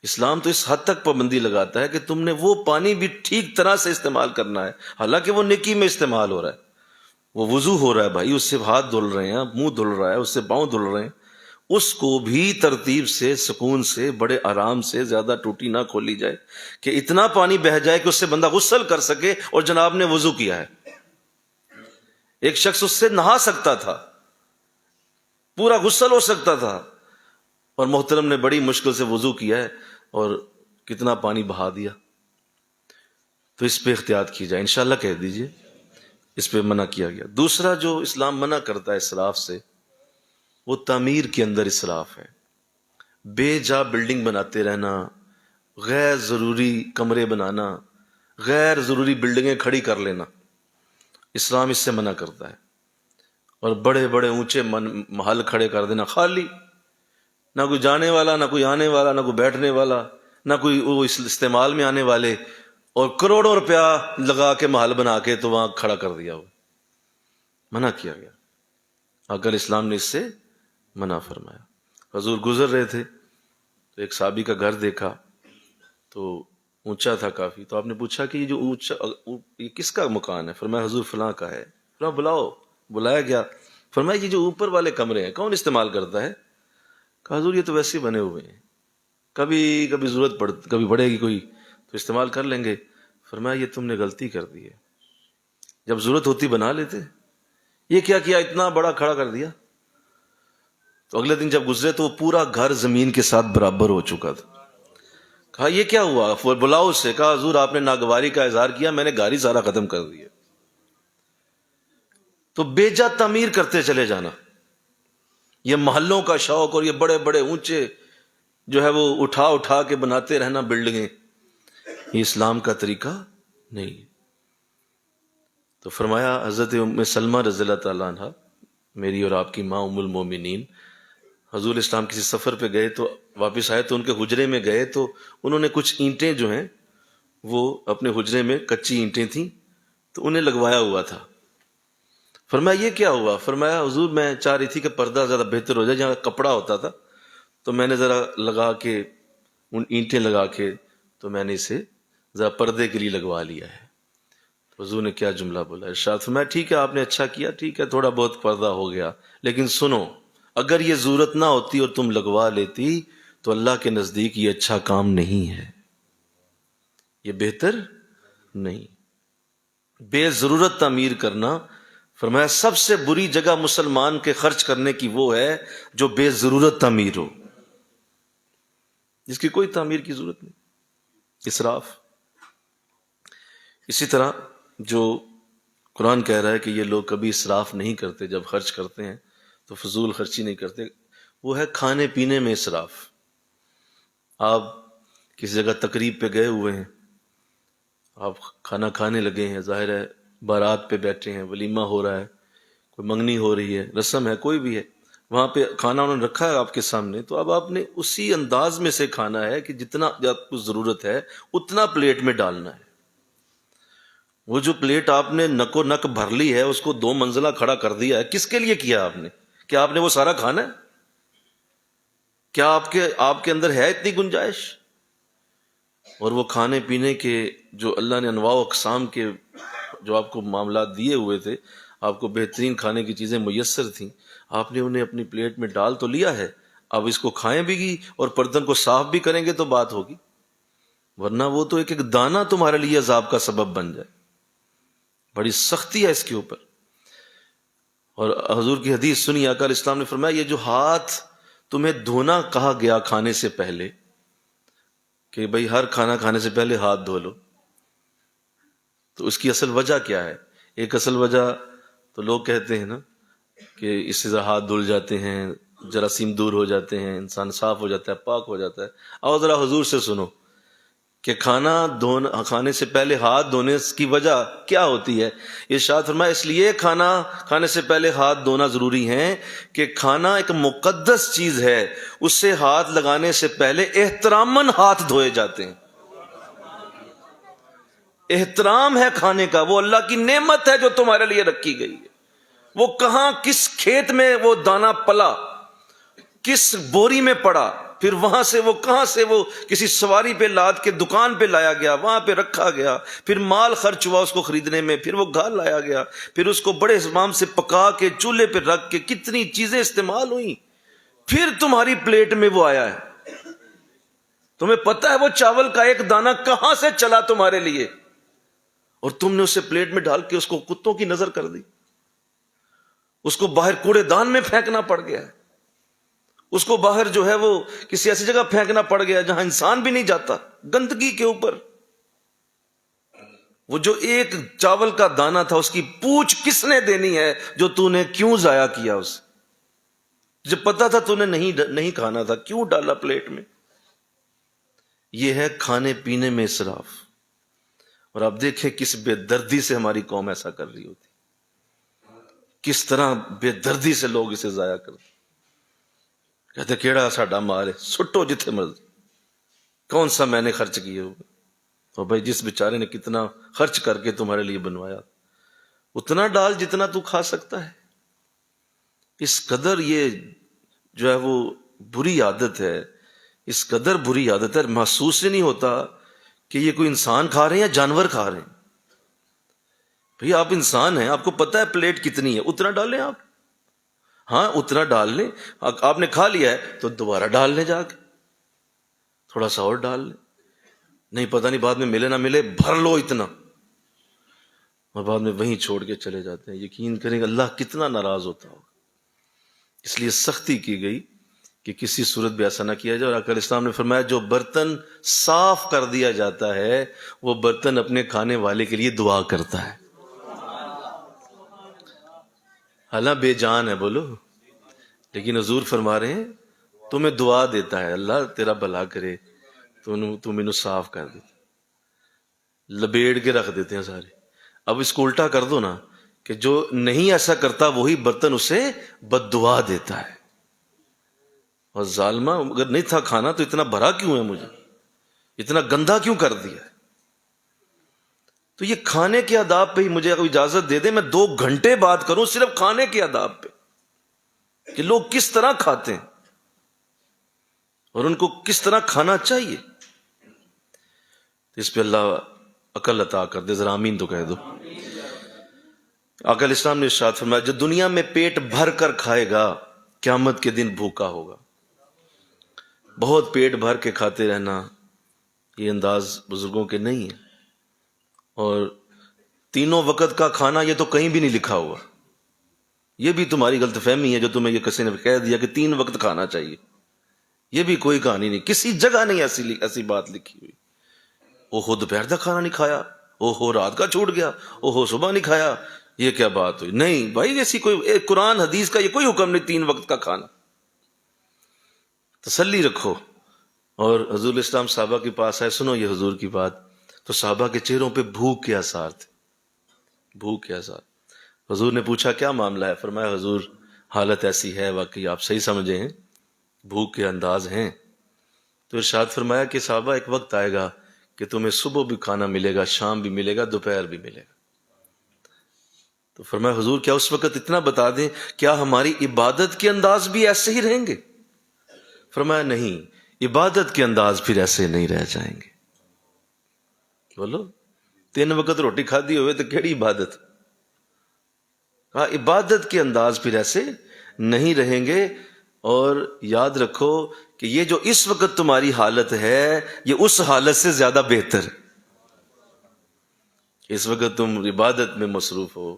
اسلام تو اس حد تک پابندی لگاتا ہے کہ تم نے وہ پانی بھی ٹھیک طرح سے استعمال کرنا ہے، حالانکہ وہ نیکی میں استعمال ہو رہا ہے. وہ وضو ہو رہا ہے بھائی، اس سے ہاتھ دھل رہے ہیں، منہ دھل رہا ہے، اس سے پاؤں دھل رہے ہیں، اس کو بھی ترتیب سے، سکون سے، بڑے آرام سے، زیادہ ٹوٹی نہ کھولی جائے کہ اتنا پانی بہہ جائے کہ اس سے بندہ غسل کر سکے. اور جناب نے وضو کیا ہے، ایک شخص اس سے نہا سکتا تھا، پورا غسل ہو سکتا تھا، اور محترم نے بڑی مشکل سے وضو کیا ہے اور کتنا پانی بہا دیا. تو اس پہ احتیاط کی جائے، انشاءاللہ کہہ دیجئے اس پہ منع کیا گیا. دوسرا جو اسلام منع کرتا ہے اسراف سے، وہ تعمیر کے اندر اسراف ہے. بے جا بلڈنگ بناتے رہنا، غیر ضروری کمرے بنانا، غیر ضروری بلڈنگیں کھڑی کر لینا، اسلام اس سے منع کرتا ہے. اور بڑے بڑے اونچے محل کھڑے کر دینا خالی، نہ کوئی جانے والا، نہ کوئی آنے والا، نہ کوئی بیٹھنے والا، نہ کوئی وہ استعمال میں آنے والے، اور کروڑوں روپیہ لگا کے محل بنا کے تو وہاں کھڑا کر دیا. وہ منع کیا گیا. اگر اسلام نے اس سے منع فرمایا. حضور گزر رہے تھے تو ایک صحابی کا گھر دیکھا تو اونچا تھا کافی. تو آپ نے پوچھا کہ یہ جو اونچا یہ کس کا مکان ہے؟ فرمایا حضور فلاں کا ہے. فرمایا بلاؤ. بلایا گیا. فرمایا یہ جو اوپر والے کمرے ہیں کون استعمال کرتا ہے؟ کہا حضور یہ تو ویسے بنے ہوئے ہیں، کبھی کبھی ضرورت کبھی پڑے گی کوئی تو استعمال کر لیں گے. فرمایا یہ تم نے غلطی کر دی ہے، جب ضرورت ہوتی بنا لیتے. یہ کیا اتنا بڑا کھڑا کر دیا. تو اگلے دن جب گزرے تو وہ پورا گھر زمین کے ساتھ برابر ہو چکا تھا. کہا یہ کیا ہوا؟ بلاؤ اس سے. کہا حضور آپ نے ناگواری کا اظہار کیا، میں نے گاری سارا ختم کر دیا. تو بیجا تعمیر کرتے چلے جانا، یہ محلوں کا شوق اور یہ بڑے بڑے اونچے جو ہے وہ اٹھا کے بناتے رہنا بلڈنگیں، یہ اسلام کا طریقہ نہیں. تو فرمایا حضرت ام سلمہ رضی اللہ تعالیٰ عنہ، میری اور آپ کی ماں ام المومنین، حضور اسلام کسی سفر پہ گئے تو واپس آئے تو ان کے حجرے میں گئے تو انہوں نے کچھ اینٹیں جو ہیں وہ اپنے حجرے میں کچی اینٹیں تھیں تو انہیں لگوایا ہوا تھا. فرمایا یہ کیا ہوا؟ فرمایا حضور میں چاہ رہی تھی کہ پردہ زیادہ بہتر ہو جائے، جہاں کپڑا ہوتا تھا تو میں نے ذرا لگا کے ان اینٹیں لگا کے تو میں نے اسے ذرا پردے کے لیے لگوا لیا ہے. حضور نے کیا جملہ بولا، ارشاد فرمایا ٹھیک ہے آپ نے اچھا کیا، ٹھیک ہے تھوڑا بہت پردہ ہو گیا، لیکن سنو اگر یہ ضرورت نہ ہوتی اور تم لگوا لیتی تو اللہ کے نزدیک یہ اچھا کام نہیں ہے، یہ بہتر نہیں. بے ضرورت تعمیر کرنا، فرمایا سب سے بری جگہ مسلمان کے خرچ کرنے کی وہ ہے جو بے ضرورت تعمیر ہو. جس کی کوئی تعمیر کی ضرورت نہیں، اسراف۔ اسی طرح جو قرآن کہہ رہا ہے کہ یہ لوگ کبھی اسراف نہیں کرتے، جب خرچ کرتے ہیں تو فضول خرچی نہیں کرتے، وہ ہے کھانے پینے میں اسراف۔ آپ کسی جگہ تقریب پہ گئے ہوئے ہیں، آپ کھانا کھانے لگے ہیں، ظاہر ہے بارات پہ بیٹھے ہیں، ولیمہ ہو رہا ہے، کوئی منگنی ہو رہی ہے، رسم ہے، کوئی بھی ہے، وہاں پہ کھانا انہوں نے رکھا ہے آپ کے سامنے، تو اب آپ نے اسی انداز میں سے کھانا ہے کہ جتنا آپ کو ضرورت ہے اتنا پلیٹ میں ڈالنا ہے۔ وہ جو پلیٹ آپ نے نکو نک بھر لی ہے، اس کو 2 منزلہ کھڑا کر دیا ہے، کس کے لیے کیا آپ نے؟ کیا آپ نے وہ سارا کھانا ہے؟ کیا آپ کے اندر ہے اتنی گنجائش؟ اور وہ کھانے پینے کے جو اللہ نے انواع و اقسام کے جو آپ کو معاملات دیے ہوئے تھے، آپ کو بہترین کھانے کی چیزیں میسر تھیں، آپ نے انہیں اپنی پلیٹ میں ڈال تو لیا ہے، اب اس کو کھائیں بھی گی اور برتن کو صاف بھی کریں گے تو بات ہوگی، ورنہ وہ تو ایک ایک دانہ تمہارے لیے عذاب کا سبب بن جائے۔ بڑی سختی ہے اس کے اوپر۔ اور حضور کی حدیث سنی، آقا علیہ السلام نے فرمایا یہ جو ہاتھ تمہیں دھونا کہا گیا کھانے سے پہلے، کہ بھئی ہر کھانا کھانے سے پہلے ہاتھ دھو لو، تو اس کی اصل وجہ کیا ہے؟ ایک اصل وجہ تو لوگ کہتے ہیں نا کہ اس سے ہاتھ دھل جاتے ہیں، جراثیم دور ہو جاتے ہیں، انسان صاف ہو جاتا ہے، پاک ہو جاتا ہے۔ اور ذرا حضور سے سنو کہ کھانے سے پہلے ہاتھ دھونے کی وجہ کیا ہوتی ہے؟ ارشاد فرمایا اس لیے کھانا کھانے سے پہلے ہاتھ دھونا ضروری ہے کہ کھانا ایک مقدس چیز ہے، اس سے ہاتھ لگانے سے پہلے احتراماً ہاتھ دھوئے جاتے ہیں۔ احترام ہے کھانے کا، وہ اللہ کی نعمت ہے جو تمہارے لیے رکھی گئی ہے۔ وہ کہاں کس کھیت میں وہ دانا پلا، کس بوری میں پڑا، پھر وہاں سے وہ کہاں سے وہ کسی سواری پہ لاد کے دکان پہ لایا گیا، وہاں پہ رکھا گیا، پھر مال خرچ ہوا اس کو خریدنے میں، پھر وہ گھر لایا گیا، پھر اس کو بڑے اہتمام سے پکا کے چولہے پہ رکھ کے کتنی چیزیں استعمال ہوئیں، پھر تمہاری پلیٹ میں وہ آیا ہے۔ تمہیں پتہ ہے وہ چاول کا ایک دانہ کہاں سے چلا تمہارے لیے، اور تم نے اسے پلیٹ میں ڈال کے اس کو کتوں کی نظر کر دی، اس کو باہر کوڑے دان میں پھینکنا پڑ گیا، اس کو باہر جو ہے وہ کسی ایسی جگہ پھینکنا پڑ گیا جہاں انسان بھی نہیں جاتا، گندگی کے اوپر۔ وہ جو ایک چاول کا دانہ تھا اس کی پوچھ کس نے دینی ہے جو تو نے کیوں ضائع کیا اسے؟ جب پتا تھا تو نے نہیں کھانا تھا، کیوں ڈالا پلیٹ میں؟ یہ ہے کھانے پینے میں اسراف۔ اور آپ دیکھیں کس بے دردی سے ہماری قوم ایسا کر رہی ہوتی، کس طرح بے دردی سے لوگ اسے ضائع کرتے، کہتے کیڑا ساڈا مال ہے، سٹو جتھے مرضی، کون سا میں نے خرچ کیے ہوئے؟ اور بھائی جس بیچارے نے کتنا خرچ کر کے تمہارے لیے بنوایا، اتنا ڈال جتنا تو کھا سکتا ہے۔ اس قدر یہ جو ہے وہ بری عادت ہے، اس قدر بری عادت ہے، محسوس ہی نہیں ہوتا کہ یہ کوئی انسان کھا رہے ہیں یا جانور کھا رہے ہیں۔ بھئی آپ انسان ہیں، آپ کو پتہ ہے پلیٹ کتنی ہے، اتنا ڈالیں آپ، ہاں اتنا ڈال لیں، آپ نے کھا لیا ہے تو دوبارہ ڈال لیں، جا کے تھوڑا سا اور ڈال لیں، نہیں پتہ نہیں بعد میں ملے نہ ملے، بھر لو اتنا، اور بعد میں وہیں چھوڑ کے چلے جاتے ہیں۔ یقین کریں اللہ کتنا ناراض ہوتا ہوگا۔ اس لیے سختی کی گئی کہ کسی صورت بھی ایسا نہ کیا جائے۔ اور آقا علیہ السلام نے فرمایا جو برتن صاف کر دیا جاتا ہے وہ برتن اپنے کھانے والے کے لیے دعا کرتا ہے، اللہ بے جان ہے بولو، لیکن حضور فرما رہے ہیں تمہیں دعا دیتا ہے، اللہ تیرا بھلا کرے، تم انہوں صاف کر دیتے، لبیڑ کے رکھ دیتے ہیں سارے۔ اب اس کو الٹا کر دو نا کہ جو نہیں ایسا کرتا وہی برتن اسے بد دعا دیتا ہے، اور ظالمہ اگر نہیں تھا کھانا تو اتنا بھرا کیوں ہے، مجھے اتنا گندا کیوں کر دیا ہے؟ تو یہ کھانے کے آداب پہ ہی مجھے کوئی اجازت دے دے، میں 2 گھنٹے بات کروں صرف کھانے کے آداب پہ، کہ لوگ کس طرح کھاتے ہیں اور ان کو کس طرح کھانا چاہیے۔ اس پہ اللہ عقل عطا کر دے، ذرا آمین تو کہہ دو۔ آقا علیہ السلام نے ارشاد فرمایا جو دنیا میں پیٹ بھر کر کھائے گا قیامت کے دن بھوکا ہوگا۔ بہت پیٹ بھر کے کھاتے رہنا یہ انداز بزرگوں کے نہیں ہے، اور 3 وقت کا کھانا یہ تو کہیں بھی نہیں لکھا ہوا، یہ بھی تمہاری غلط فہمی ہے جو تمہیں یہ کسی نے کہہ دیا کہ 3 وقت کھانا چاہیے، یہ بھی کوئی کہانی نہیں، کسی جگہ نہیں ایسی بات لکھی ہوئی۔ او ہو دوپہر کا کھانا نہیں کھایا، او ہو رات کا چھوٹ گیا، او ہو صبح نہیں کھایا، یہ کیا بات ہوئی؟ نہیں بھائی، ایسی کوئی قرآن حدیث کا یہ کوئی حکم نہیں 3 وقت کا کھانا۔ تسلی رکھو۔ اور حضور اسلام صحابہ کے پاس آئے، سنو یہ حضور کی بات، تو صحابہ کے چہروں پہ بھوک کے آثار تھے، بھوک کے آثار۔ حضور نے پوچھا کیا معاملہ ہے؟ فرمایا حضور حالت ایسی ہے، واقعی آپ صحیح سمجھے ہیں، بھوک کے انداز ہیں۔ تو ارشاد فرمایا کہ صحابہ ایک وقت آئے گا کہ تمہیں صبح بھی کھانا ملے گا، شام بھی ملے گا، دوپہر بھی ملے گا۔ تو فرمایا حضور کیا اس وقت اتنا بتا دیں، کیا ہماری عبادت کے انداز بھی ایسے ہی رہیں گے؟ فرمایا نہیں، عبادت کے انداز پھر ایسے نہیں رہ جائیں گے۔ بولو 3 وقت روٹی کھادی ہوئے تو کیڑی عبادت؟ کہا عبادت کے انداز پھر ایسے نہیں رہیں گے۔ اور یاد رکھو کہ یہ جو اس وقت تمہاری حالت ہے یہ اس حالت سے زیادہ بہتر ہے۔ اس وقت تم عبادت میں مصروف ہو،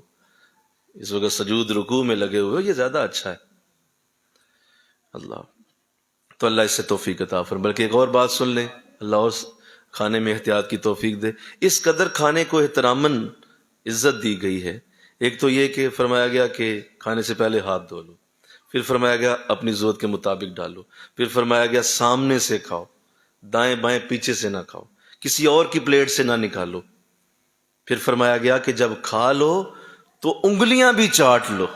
اس وقت سجود رکوع میں لگے ہوئے ہو، یہ زیادہ اچھا ہے۔ اللہ تو اللہ اس سے توفیق عطا فرمائے۔ بلکہ ایک اور بات سن لیں، اللہ اور کھانے میں احتیاط کی توفیق دے۔ اس قدر کھانے کو احتراماً عزت دی گئی ہے۔ ایک تو یہ کہ فرمایا گیا کہ کھانے سے پہلے ہاتھ دھو لو، پھر فرمایا گیا اپنی ضرورت کے مطابق ڈالو، پھر فرمایا گیا سامنے سے کھاؤ، دائیں بائیں پیچھے سے نہ کھاؤ، کسی اور کی پلیٹ سے نہ نکالو، پھر فرمایا گیا کہ جب کھا لو تو انگلیاں بھی چاٹ لو،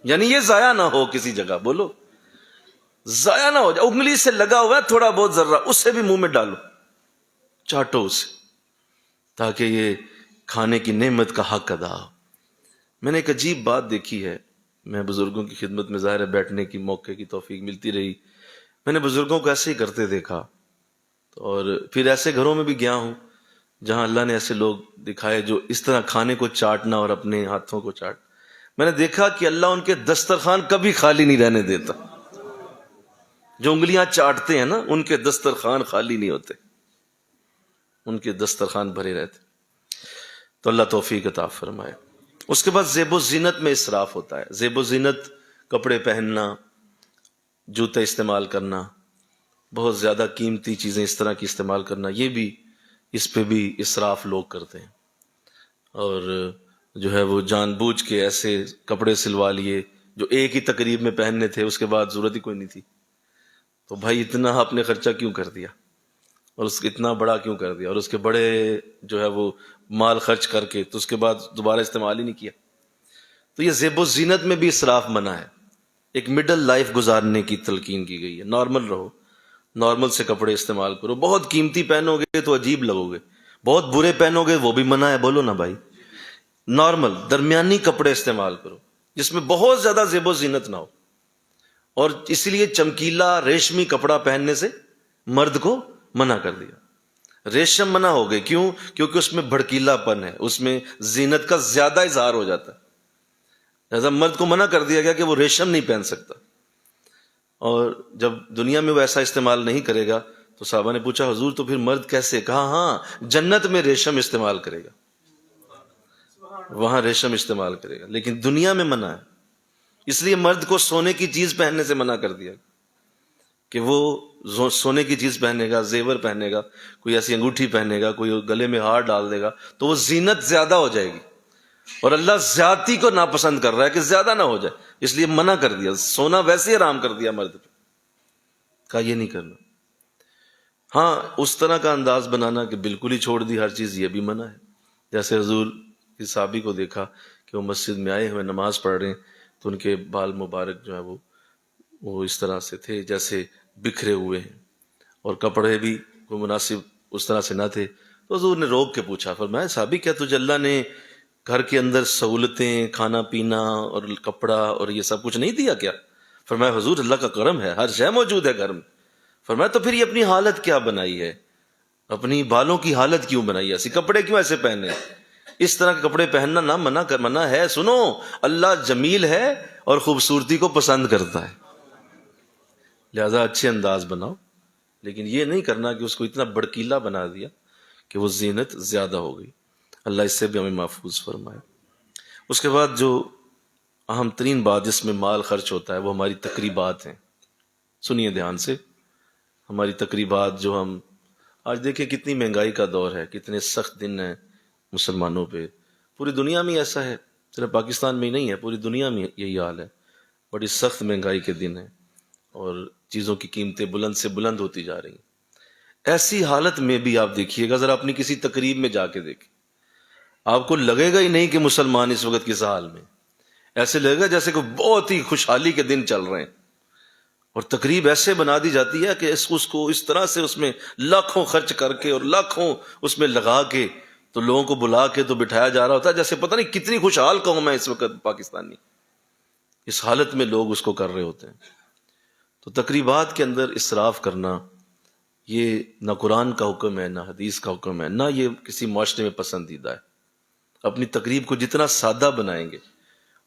یعنی یہ ضائع نہ ہو کسی جگہ، بولو ضائع نہ ہو جائے، انگلی سے لگا ہوا ہے تھوڑا بہت ذرہ، اس سے بھی منہ میں ڈالو، چاٹو اسے، تاکہ یہ کھانے کی نعمت کا حق ادا ہو۔ میں نے ایک عجیب بات دیکھی ہے، میں بزرگوں کی خدمت میں ظاہر ہے بیٹھنے کی موقع کی توفیق ملتی رہی، میں نے بزرگوں کو ایسے ہی کرتے دیکھا، اور پھر ایسے گھروں میں بھی گیا ہوں جہاں اللہ نے ایسے لوگ دکھائے جو اس طرح کھانے کو چاٹنا اور اپنے ہاتھوں کو چاٹ، میں نے دیکھا کہ اللہ ان کے دسترخوان کبھی خالی نہیں رہنے دیتا۔ جو انگلیاں چاٹتے ہیں نا ان کے دسترخوان خالی نہیں ہوتے، ان کے دسترخوان بھرے رہتے۔ تو اللہ توفیق عطا فرمائے۔ اس کے بعد زیب و زینت میں اسراف ہوتا ہے۔ زیب و زینت، کپڑے پہننا، جوتے استعمال کرنا، بہت زیادہ قیمتی چیزیں اس طرح کی استعمال کرنا، یہ بھی اس پہ بھی اسراف لوگ کرتے ہیں۔ اور جو ہے وہ جان بوجھ کے ایسے کپڑے سلوا لیے جو ایک ہی تقریب میں پہننے تھے، اس کے بعد ضرورت ہی کوئی نہیں تھی، تو بھائی اتنا آپ نے خرچہ کیوں کر دیا، اور اس کے اتنا بڑا کیوں کر دیا، اور اس کے بڑے جو ہے وہ مال خرچ کر کے تو اس کے بعد دوبارہ استعمال ہی نہیں کیا۔ تو یہ زیب و زینت میں بھی اسراف منع ہے۔ ایک مڈل لائف گزارنے کی تلقین کی گئی ہے، نارمل رہو، نارمل سے کپڑے استعمال کرو۔ بہت قیمتی پہنو گے تو عجیب لگو گے، بہت برے پہنو گے وہ بھی منع ہے، بولو نا بھائی۔ نارمل درمیانی کپڑے استعمال کرو جس میں بہت زیادہ زیب و زینت نہ ہو، اور اس لیے چمکیلا ریشمی کپڑا پہننے سے مرد کو منع کر دیا۔ ریشم منع ہو گئے، کیوں؟ کیونکہ اس میں بھڑکیلا پن ہے، اس میں زینت کا زیادہ اظہار ہو جاتا ہے، لہذا مرد کو منع کر دیا گیا کہ وہ ریشم نہیں پہن سکتا۔ اور جب دنیا میں وہ ایسا استعمال نہیں کرے گا تو صحابہ نے پوچھا حضور تو پھر مرد کیسے؟ کہا ہاں جنت میں ریشم استعمال کرے گا، وہاں ریشم استعمال کرے گا، لیکن دنیا میں منع ہے۔ اس لیے مرد کو سونے کی چیز پہننے سے منع کر دیا کہ وہ سونے کی چیز پہنے گا، زیور پہنے گا، کوئی ایسی انگوٹھی پہنے گا، کوئی گلے میں ہار ڈال دے گا تو وہ زینت زیادہ ہو جائے گی، اور اللہ زیادتی کو ناپسند کر رہا ہے کہ زیادہ نہ ہو جائے، اس لیے منع کر دیا۔ سونا ویسے ہی حرام کر دیا مرد پہ، کہا یہ نہیں کرنا۔ ہاں اس طرح کا انداز بنانا کہ بالکل ہی چھوڑ دی ہر چیز، یہ بھی منع ہے۔ جیسے حضور کی صحابی کو دیکھا کہ وہ مسجد میں آئے ہوئے نماز پڑھ رہے ہیں تو ان کے بال مبارک جو ہے وہ اس طرح سے تھے جیسے بکھرے ہوئے ہیں، اور کپڑے بھی کوئی مناسب اس طرح سے نہ تھے۔ تو حضور نے روک کے پوچھا، فرمایا صحابی کیا تجھے اللہ نے گھر کے اندر سہولتیں، کھانا پینا اور کپڑا اور یہ سب کچھ نہیں دیا کیا؟ فرمایا حضور اللہ کا کرم ہے، ہر شے موجود ہے گھر میں۔ فرمایا تو پھر یہ اپنی حالت کیا بنائی ہے، اپنی بالوں کی حالت کیوں بنائی ہے، ایسی کپڑے کیوں ایسے پہنے؟ اس طرح کے کپڑے پہننا نہ منع ہے۔ سنو اللہ جمیل ہے اور خوبصورتی کو پسند کرتا ہے، لہذا اچھے انداز بناؤ، لیکن یہ نہیں کرنا کہ اس کو اتنا بڑکیلا بنا دیا کہ وہ زینت زیادہ ہو گئی۔ اللہ اس سے بھی ہمیں محفوظ فرمائے۔ اس کے بعد جو اہم ترین بات جس میں مال خرچ ہوتا ہے وہ ہماری تقریبات ہیں۔ سنیے دھیان سے، ہماری تقریبات جو ہم آج دیکھیں، کتنی مہنگائی کا دور ہے، کتنے سخت دن ہیں مسلمانوں پہ، پوری دنیا میں ایسا ہے، صرف پاکستان میں ہی نہیں ہے، پوری دنیا میں یہی حال ہے، بڑی سخت مہنگائی کے دن ہیں اور چیزوں کی قیمتیں بلند سے بلند ہوتی جا رہی ہیں۔ ایسی حالت میں بھی آپ دیکھیے گا، ذرا اپنی کسی تقریب میں جا کے دیکھیں، آپ کو لگے گا ہی نہیں کہ مسلمان اس وقت کس حال میں، ایسے لگے گا جیسے کہ بہت ہی خوشحالی کے دن چل رہے ہیں، اور تقریب ایسے بنا دی جاتی ہے کہ اس کو اس طرح سے اس میں لاکھوں خرچ کر کے اور لاکھوں اس میں لگا کے تو لوگوں کو بلا کے تو بٹھایا جا رہا ہوتا ہے، جیسے پتہ نہیں کتنی خوشحال قوم ہے اس وقت پاکستانی، اس حالت میں لوگ اس کو کر رہے ہوتے ہیں۔ تو تقریبات کے اندر اسراف کرنا یہ نہ قرآن کا حکم ہے، نہ حدیث کا حکم ہے، نہ یہ کسی معاشرے میں پسندیدہ ہے۔ اپنی تقریب کو جتنا سادہ بنائیں گے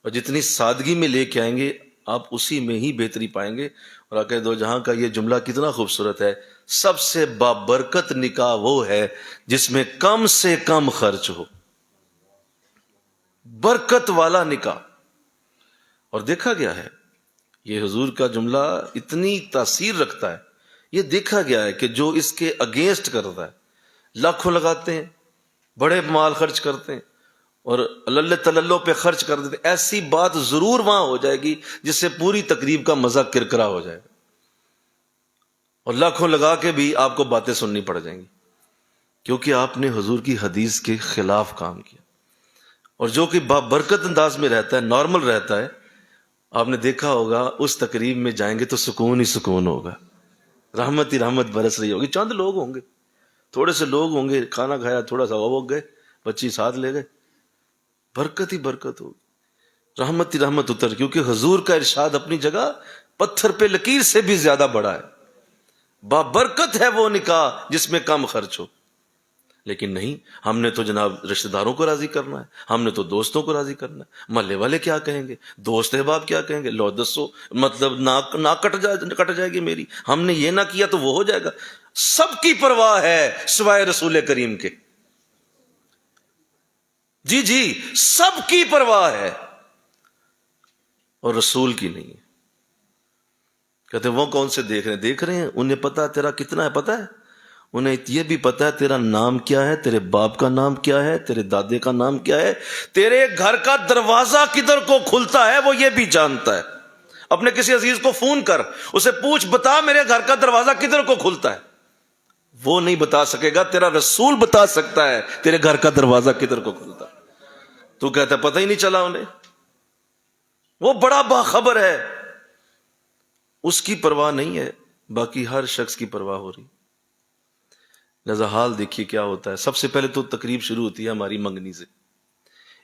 اور جتنی سادگی میں لے کے آئیں گے، آپ اسی میں ہی بہتری پائیں گے۔ اور آقا دو جہاں کا یہ جملہ کتنا خوبصورت ہے، سب سے بابرکت نکاح وہ ہے جس میں کم سے کم خرچ ہو، برکت والا نکاح۔ اور دیکھا گیا ہے، یہ حضور کا جملہ اتنی تاثیر رکھتا ہے، یہ دیکھا گیا ہے کہ جو اس کے اگینسٹ کرتا ہے، لاکھوں لگاتے ہیں، بڑے مال خرچ کرتے ہیں اور اللہ تللو پہ خرچ کر دیتے، ایسی بات ضرور وہاں ہو جائے گی جس سے پوری تقریب کا مزہ کرکرا ہو جائے گا، اور لاکھوں لگا کے بھی آپ کو باتیں سننی پڑ جائیں گی، کیونکہ آپ نے حضور کی حدیث کے خلاف کام کیا۔ اور جو کہ بابرکت انداز میں رہتا ہے، نارمل رہتا ہے، آپ نے دیکھا ہوگا اس تقریب میں جائیں گے تو سکون ہی سکون ہوگا، رحمت ہی رحمت برس رہی ہوگی، چند لوگ ہوں گے، تھوڑے سے لوگ ہوں گے، کھانا کھایا، تھوڑا سا وہ گئے، بچی ساتھ لے گئے، برکت ہی برکت ہوگی، رحمت ہی رحمت اتر، کیونکہ حضور کا ارشاد اپنی جگہ پتھر پہ لکیر سے بھی زیادہ بڑا ہے۔ بابرکت ہے وہ نکاح جس میں کم خرچ ہو، لیکن نہیں، ہم نے تو جناب رشتہ داروں کو راضی کرنا ہے، ہم نے تو دوستوں کو راضی کرنا ہے، محلے والے کیا کہیں گے، دوست احباب کیا کہیں گے، لو دسو، مطلب نہ کٹ جائے گی میری، ہم نے یہ نہ کیا تو وہ ہو جائے گا۔ سب کی پرواہ ہے سوائے رسول کریم کے، جی جی، سب کی پرواہ ہے اور رسول کی نہیں ہے۔ کہتے ہیں وہ کون سے دیکھ رہے ہیں، انہیں پتا تیرا کتنا ہے، پتا ہے انہیں، یہ بھی پتا ہے تیرا نام کیا ہے، تیرے باپ کا نام کیا ہے، تیرے دادے کا نام کیا ہے، تیرے گھر کا دروازہ کدھر کو کھلتا ہے وہ یہ بھی جانتا ہے۔ اپنے کسی عزیز کو فون کر، اسے پوچھ، بتا میرے گھر کا دروازہ کدھر کو کھلتا ہے، وہ نہیں بتا سکے گا، تیرا رسول بتا سکتا ہے تیرے گھر کا دروازہ کدھر کو کھلتا ہے۔ تو کہتا ہے پتہ ہی نہیں چلا انہیں، وہ بڑا باخبر ہے، اس کی پرواہ نہیں ہے، باقی ہر شخص کی پرواہ ہو رہی۔ لہذا حال دیکھیے کیا ہوتا ہے۔ سب سے پہلے تو تقریب شروع ہوتی ہے ہماری منگنی سے۔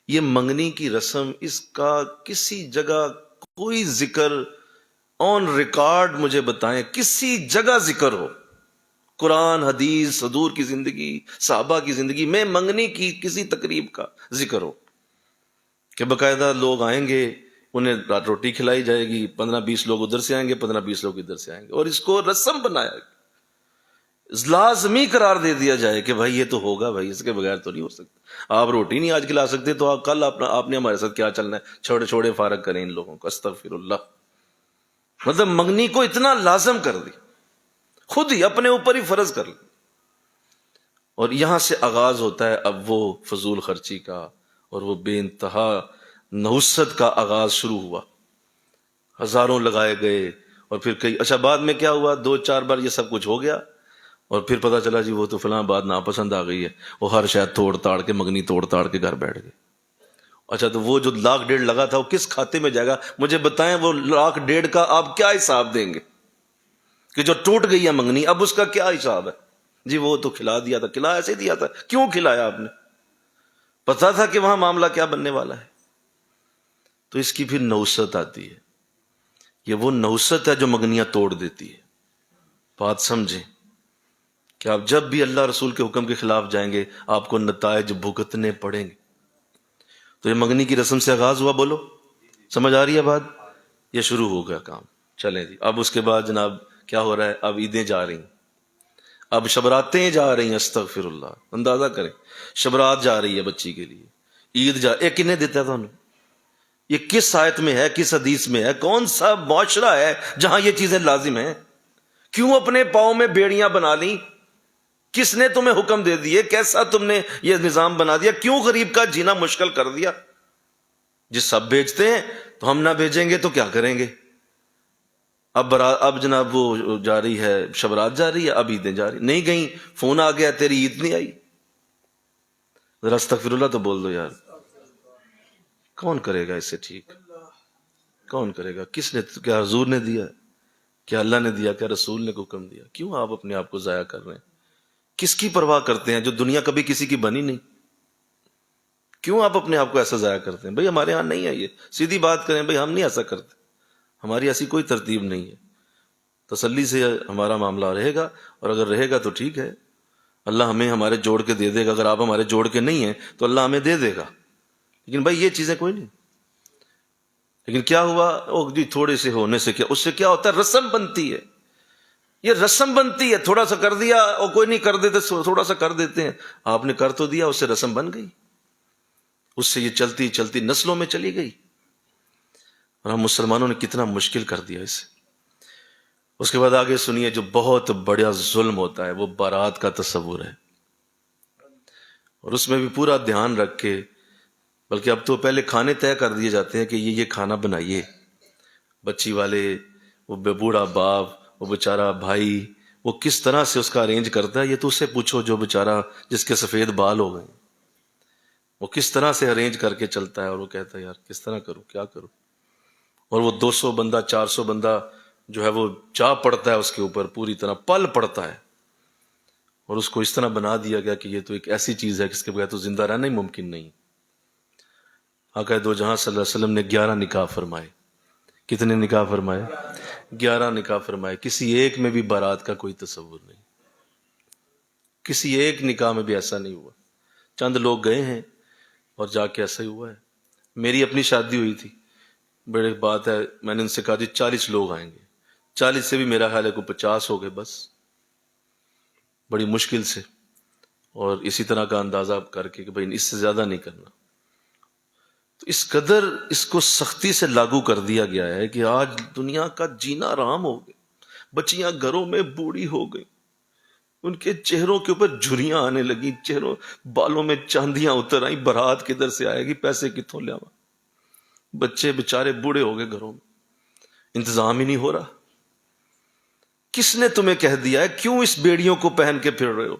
یہ منگنی کی رسم، اس کا کسی جگہ کوئی ذکر آن ریکارڈ مجھے بتائیں، کسی جگہ ذکر ہو، قرآن حدیث حضور کی زندگی صحابہ کی زندگی میں منگنی کی کسی تقریب کا ذکر ہو کہ باقاعدہ لوگ آئیں گے، انہیں روٹی کھلائی جائے گی، 15-20 لوگ ادھر سے آئیں گے، 15-20 لوگ ادھر سے آئیں گے، اور اس کو رسم بنایا گیا، لازمی قرار دے دیا جائے کہ بھائی یہ تو ہوگا، بھائی اس کے بغیر تو نہیں ہو سکتا، آپ روٹی نہیں آج کھلا سکتے تو آپ کل آپ نے ہمارے ساتھ کیا چلنا ہے، چھوڑے فارغ کریں ان لوگوں کو، استغفر اللہ۔ مطلب منگنی کو اتنا لازم کر دی، خود ہی اپنے اوپر ہی فرض کر لی، اور یہاں سے آغاز ہوتا ہے اب وہ فضول خرچی کا، اور وہ بے انتہا نحوست کا آغاز شروع ہوا، ہزاروں لگائے گئے، اور پھر کئی، اچھا بعد میں کیا ہوا، 2-4 بار یہ سب کچھ ہو گیا، اور پھر پتا چلا جی وہ تو فلاں بات ناپسند آ گئی ہے، وہ ہر شاید توڑ تاڑ کے منگنی توڑ تاڑ کے گھر بیٹھ گئے۔ اچھا تو وہ جو 1.5 لاکھ لگا تھا وہ کس کھاتے میں جائے گا، مجھے بتائیں، وہ 1.5 لاکھ کا آپ کیا حساب دیں گے کہ جو ٹوٹ گئی ہے منگنی، اب اس کا کیا حساب ہے؟ جی وہ تو کھلا دیا تھا، کھلا ایسے دیا تھا، کیوں کھلایا آپ نے؟ پتا تھا کہ وہاں معاملہ کیا بننے والا ہے۔ تو اس کی پھر نحوست آتی ہے، یہ وہ نحوست ہے جو منگنیاں توڑ دیتی ہے۔ بات سمجھیں کہ آپ جب بھی اللہ رسول کے حکم کے خلاف جائیں گے آپ کو نتائج بھگتنے پڑیں گے۔ تو یہ منگنی کی رسم سے آغاز ہوا، بولو سمجھ آ رہی ہے بات؟ یہ شروع ہو گیا کام، چلیں جی۔ اب اس کے بعد جناب کیا ہو رہا ہے، اب عیدیں جا رہی ہیں، اب شبراتیں جا رہی ہیں، استغفر اللہ، اندازہ کریں، شبرات جا رہی ہے بچی کے لیے، عید جا، ایک کنے دیتا تھا انہوں، یہ کس آیت میں ہے، کس حدیث میں ہے، کون سا معاشرہ ہے جہاں یہ چیزیں لازم ہیں؟ کیوں اپنے پاؤں میں بیڑیاں بنا لیں؟ کس نے تمہیں حکم دے دیے؟ کیسا تم نے یہ نظام بنا دیا؟ کیوں غریب کا جینا مشکل کر دیا؟ جس سب بھیجتے ہیں تو ہم نہ بھیجیں گے تو کیا کریں گے؟ اب جناب وہ جا رہی ہے، شبرات جا رہی ہے، اب عیدیں جا رہی، نہیں گئیں، فون آ گیا تیری عید نہیں آئی، ذرا استغفر اللہ تو بول دو یار۔ کون کرے گا اسے ٹھیک؟ کون کرے گا؟ کس نے؟ کیا حضور نے دیا؟ کیا اللہ نے دیا؟ کیا رسول نے حکم دیا؟ کیوں آپ اپنے آپ کو ضائع کر رہے ہیں؟ کس کی پرواہ کرتے ہیں جو دنیا کبھی کسی کی بنی نہیں؟ کیوں آپ اپنے آپ کو ایسا ضائع کرتے ہیں؟ بھئی ہمارے ہاں نہیں ہے یہ، سیدھی بات کریں بھئی، ہم نہیں ایسا کرتے، ہماری ایسی کوئی ترتیب نہیں ہے۔ تسلی سے ہمارا معاملہ رہے گا، اور اگر رہے گا تو ٹھیک ہے، اللہ ہمیں ہمارے جوڑ کے دے دے گا۔ اگر آپ ہمارے جوڑ کے نہیں ہیں تو اللہ ہمیں دے دے گا، لیکن بھائی یہ چیزیں کوئی نہیں۔ لیکن کیا ہوا؟ او جی تھوڑے سے ہونے سے کیا، اس سے کیا ہوتا ہے؟ رسم بنتی ہے، یہ رسم بنتی ہے۔ تھوڑا سا کر دیا اور کوئی نہیں کر دیتے، تھوڑا سا کر دیتے ہیں، آپ نے کر تو دیا، اس سے رسم بن گئی، اس سے یہ چلتی چلتی نسلوں میں چلی گئی، اور ہم مسلمانوں نے کتنا مشکل کر دیا اسے۔ اس کے بعد آگے سنیے، جو بہت بڑا ظلم ہوتا ہے وہ بارات کا تصور ہے، اور اس میں بھی پورا دھیان رکھ کے، بلکہ اب تو پہلے کھانے طے کر دیے جاتے ہیں کہ یہ کھانا بنائیے، بچی والے، وہ بوڑھا باپ، وہ بیچارہ بھائی، وہ کس طرح سے اس کا ارینج کرتا ہے، یہ تو اس سے پوچھو جو بیچارہ جس کے سفید بال ہو گئے، وہ کس طرح سے ارینج کر کے چلتا ہے، اور وہ کہتا ہے یار کس طرح کروں، کیا کروں؟ اور وہ 200 بندہ 400 بندہ جو ہے وہ چاہ پڑتا ہے اس کے اوپر، پوری طرح پل پڑتا ہے، اور اس کو اس طرح بنا دیا گیا کہ یہ تو ایک ایسی چیز ہے جس کے بغیر تو زندہ رہنا ہی ممکن نہیں۔ آقا دو جہاں صلی اللہ علیہ وسلم نے 11 نکاح فرمائے۔ کتنے نکاح فرمائے؟ 11 نکاح فرمائے۔ کسی ایک میں بھی بارات کا کوئی تصور نہیں، کسی ایک نکاح میں بھی ایسا نہیں ہوا۔ چند لوگ گئے ہیں اور جا کے ایسا ہی ہوا ہے۔ میری اپنی شادی ہوئی تھی، بڑی بات ہے، میں نے ان سے کہا جی 40 لوگ آئیں گے، 40 سے بھی میرا خیال ہے کوئی 50 ہو گئے بس، بڑی مشکل سے، اور اسی طرح کا اندازہ کر کے کہ بھئی اس سے زیادہ نہیں کرنا۔ تو اس قدر اس کو سختی سے لاگو کر دیا گیا ہے کہ آج دنیا کا جینا آرام ہو گیا۔ بچیاں گھروں میں بوڑھی ہو گئی، ان کے چہروں کے اوپر جھریاں آنے لگی، چہروں بالوں میں چاندیاں اتر آئیں، بارات کدھر سے آئے گی، پیسے کتوں لے آوا؟ بچے بےچارے بوڑھے ہو گئے گھروں میں، انتظام ہی نہیں ہو رہا۔ کس نے تمہیں کہہ دیا ہے؟ کیوں اس بیڑیوں کو پہن کے پھر رہے ہو؟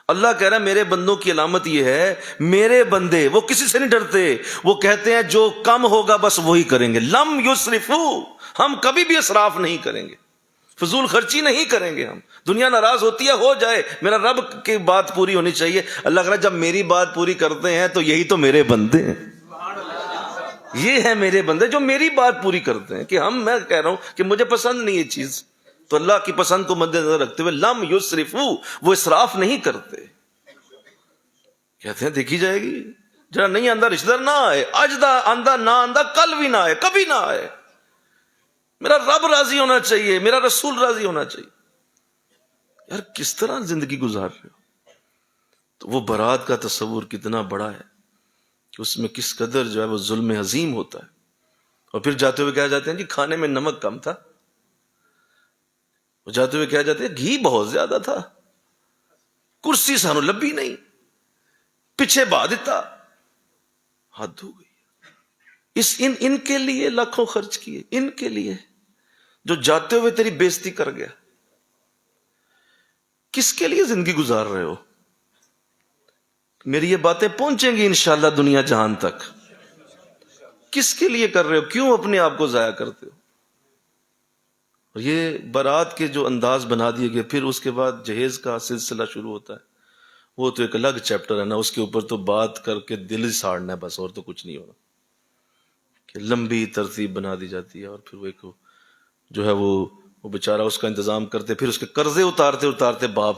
اللہ کہہ رہا ہے میرے بندوں کی علامت یہ ہے، میرے بندے وہ کسی سے نہیں ڈرتے، وہ کہتے ہیں جو کم ہوگا بس وہی کریں گے، لم یسرفو، ہم کبھی بھی اسراف نہیں کریں گے، فضول خرچی نہیں کریں گے ہم۔ دنیا ناراض ہوتی ہے، ہو جائے، میرا رب کی بات پوری ہونی چاہیے۔ اللہ کہہ رہا ہے جب میری بات پوری کرتے ہیں تو یہی تو میرے بندے ہیں، یہ ہے میرے بندے جو میری بات پوری کرتے ہیں۔ کہ میں کہہ رہا ہوں کہ مجھے پسند نہیں یہ چیز، تو اللہ کی پسند کو مد نظر رکھتے ہوئے لم یسرفو، وہ اسراف نہیں کرتے۔ کہتے ہیں دیکھی جائے گی، جرا نہیں آندہ رشتہ دار نہ آئے، اجدہ آندہ نہ آندہ کل بھی نہ آئے، کبھی نہ آئے، میرا رب راضی ہونا چاہیے، میرا رسول راضی ہونا چاہیے۔ یار کس طرح زندگی گزار رہے ہو؟ تو وہ بارات کا تصور کتنا بڑا ہے کہ اس میں کس قدر جو ہے وہ ظلم عظیم ہوتا ہے۔ اور پھر جاتے ہوئے کہا جاتے ہیں جی کھانے میں نمک کم تھا، وہ جاتے ہوئے کہا جاتے ہیں گھی بہت زیادہ تھا، کرسی سانو لبھی نہیں، پیچھے با دیتا، حد ہو گئی۔ ان کے لیے لاکھوں خرچ کیے، ان کے لیے جو جاتے ہوئے تیری بےزتی کر گیا۔ کس کے لیے زندگی گزار رہے ہو؟ میری یہ باتیں پہنچیں گی انشاءاللہ دنیا جہان تک۔ کس کے لیے کر رہے ہو؟ کیوں اپنے آپ کو ضائع کرتے ہو؟ اور یہ بارات کے جو انداز بنا دیے گئے، پھر اس کے بعد جہیز کا سلسلہ شروع ہوتا ہے، وہ تو ایک الگ چیپٹر ہے نا، اس کے اوپر تو بات کر کے دل ہی ساڑنا ہے بس، اور تو کچھ نہیں ہونا۔ کہ لمبی ترتیب بنا دی جاتی ہے، اور پھر وہ ایک جو ہے وہ بیچارہ اس کا انتظام کرتے، پھر اس کے قرضے اتارتے اتارتے باپ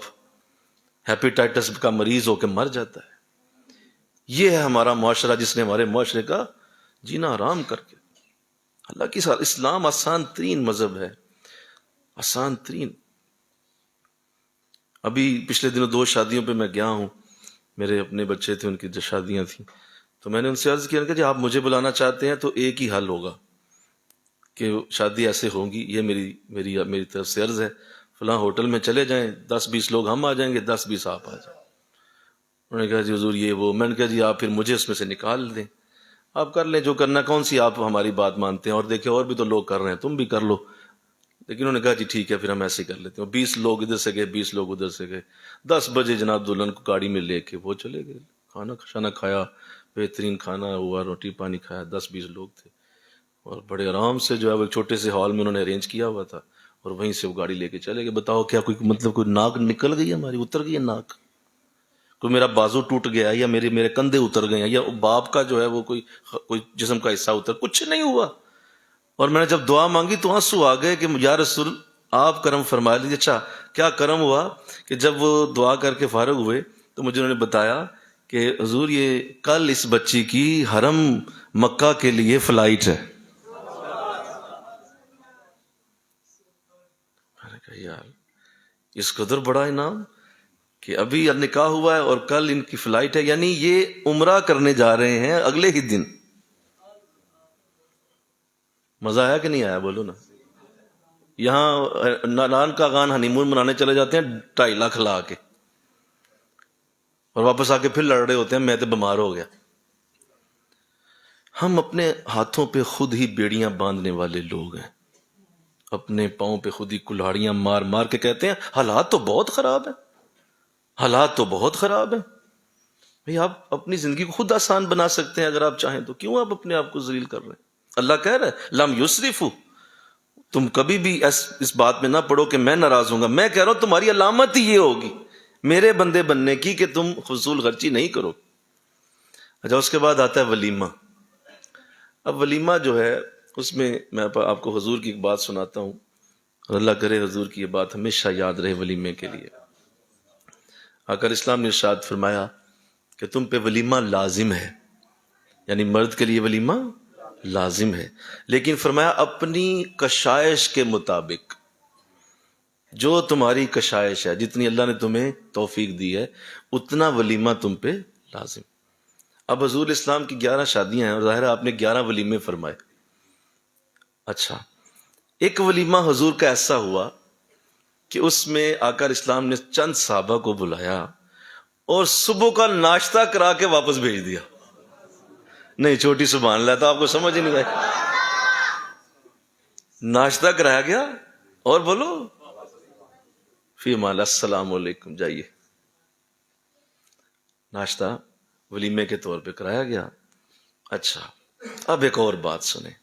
ہیپیٹائٹس کا مریض ہو کے مر جاتا ہے۔ یہ ہے ہمارا معاشرہ جس نے ہمارے معاشرے کا جینا آرام کر کے۔ اللہ کی ساتھ اسلام آسان ترین مذہب ہے، آسان ترین۔ ابھی پچھلے دنوں 2 شادیوں پہ میں گیا ہوں، میرے اپنے بچے تھے، ان کی جو شادیاں تھیں، تو میں نے ان سے عرض کیا کہ جی آپ مجھے بلانا چاہتے ہیں تو ایک ہی حل ہوگا کہ شادی ایسے ہوگی، یہ میری طرف سے عرض ہے، فلاں ہوٹل میں چلے جائیں، 10-20 لوگ ہم آ جائیں گے، 10-20 آپ آ جائیں۔ انہوں نے کہا جی حضور یہ وہ، میں نے کہا جی آپ پھر مجھے اس میں سے نکال دیں، آپ کر لیں جو کرنا، کون سی آپ ہماری بات مانتے ہیں، اور دیکھیں اور بھی تو لوگ کر رہے ہیں، تم بھی کر لو۔ لیکن انہوں نے کہا جی ٹھیک ہے پھر ہم ایسے ہی کر لیتے ہیں۔ 20 لوگ ادھر سے گئے، 20 لوگ ادھر سے گئے۔ 10 بجے جناب دلہن کو گاڑی میں لے کے وہ چلے گئے، کھانا شانا کھایا، بہترین کھانا ہوا، روٹی پانی کھایا، 10-20 لوگ تھے، اور بڑے آرام سے جو ہے وہ ایک چھوٹے سے ہال میں انہوں نے ارینج کیا ہوا تھا، اور وہیں سے وہ گاڑی لے کے چلے گئے۔ بتاؤ کیا کوئی مطلب کوئی ناک نکل گئی ہماری، اتر گئی ہے ناک، کوئی میرا بازو ٹوٹ گیا یا میرے کندھے اتر گئے ہیں، یا باپ کا جو ہے وہ کوئی جسم کا حصہ اتر، کچھ نہیں ہوا۔ اور میں نے جب دعا مانگی تو آنسو آ گئے کہ یا رسول آپ کرم فرما لیجیے۔ اچھا کیا کرم ہوا کہ جب وہ دعا کر کے فارغ ہوئے تو مجھے انہوں نے بتایا کہ حضور یہ کل اس بچی کی حرم مکہ کے لیے فلائٹ ہے۔ میں نے کہا یار اس قدر بڑا انعام کہ ابھی نکاح ہوا ہے اور کل ان کی فلائٹ ہے، یعنی یہ عمرہ کرنے جا رہے ہیں اگلے ہی دن۔ مزہ آیا کہ نہیں آیا بولو نا؟ یہاں نان کا غان ہنی مون منانے چلے جاتے ہیں 2.5 لاکھ لا کے، اور واپس آ کے پھر لڑ رہے ہوتے ہیں میں تو بیمار ہو گیا۔ ہم اپنے ہاتھوں پہ خود ہی بیڑیاں باندھنے والے لوگ ہیں، اپنے پاؤں پہ خود ہی کلاڑیاں مار مار کے کہتے ہیں حالات تو بہت خراب ہیں، حالات تو بہت خراب ہیں۔ بھئی آپ اپنی زندگی کو خود آسان بنا سکتے ہیں اگر آپ چاہیں تو، کیوں آپ اپنے آپ کو ذلیل کر رہے ہیں؟ اللہ کہہ رہا ہے لم یسرفوا، تم کبھی بھی اس بات میں نہ پڑو کہ میں ناراض ہوں گا، میں کہہ رہا ہوں تمہاری علامت ہی یہ ہوگی میرے بندے بننے کی کہ تم فضول خرچی نہیں کرو۔ اچھا اس کے بعد آتا ہے ولیمہ۔ اب ولیمہ جو ہے اس میں آپ کو حضور کی ایک بات سناتا ہوں، اور اللہ کرے حضور کی یہ بات ہمیشہ یاد رہے ولیمے کے لیے۔ آقا اسلام نے ارشاد فرمایا کہ تم پہ ولیمہ لازم ہے، یعنی مرد کے لیے ولیمہ لازم ہے، لیکن فرمایا اپنی کشائش کے مطابق، جو تمہاری کشائش ہے، جتنی اللہ نے تمہیں توفیق دی ہے اتنا ولیمہ تم پہ لازم۔ اب حضور اسلام کی 11 شادیاں ہیں اور ظاہر ہے آپ نے 11 ولیمے فرمائے۔ اچھا ایک ولیمہ حضور کا ایسا ہوا کہ اس میں آقا اسلام نے چند صحابہ کو بلایا اور صبح کا ناشتہ کرا کے واپس بھیج دیا۔ نہیں چھوٹی سبحان اللہ تو آپ کو سمجھ ہی نہیں آئی۔ ناشتہ کرایا گیا اور بولو فی امان اللہ، السلام علیکم، جائیے۔ ناشتہ ولیمے کے طور پہ کرایا گیا۔ اچھا اب ایک اور بات سنیں،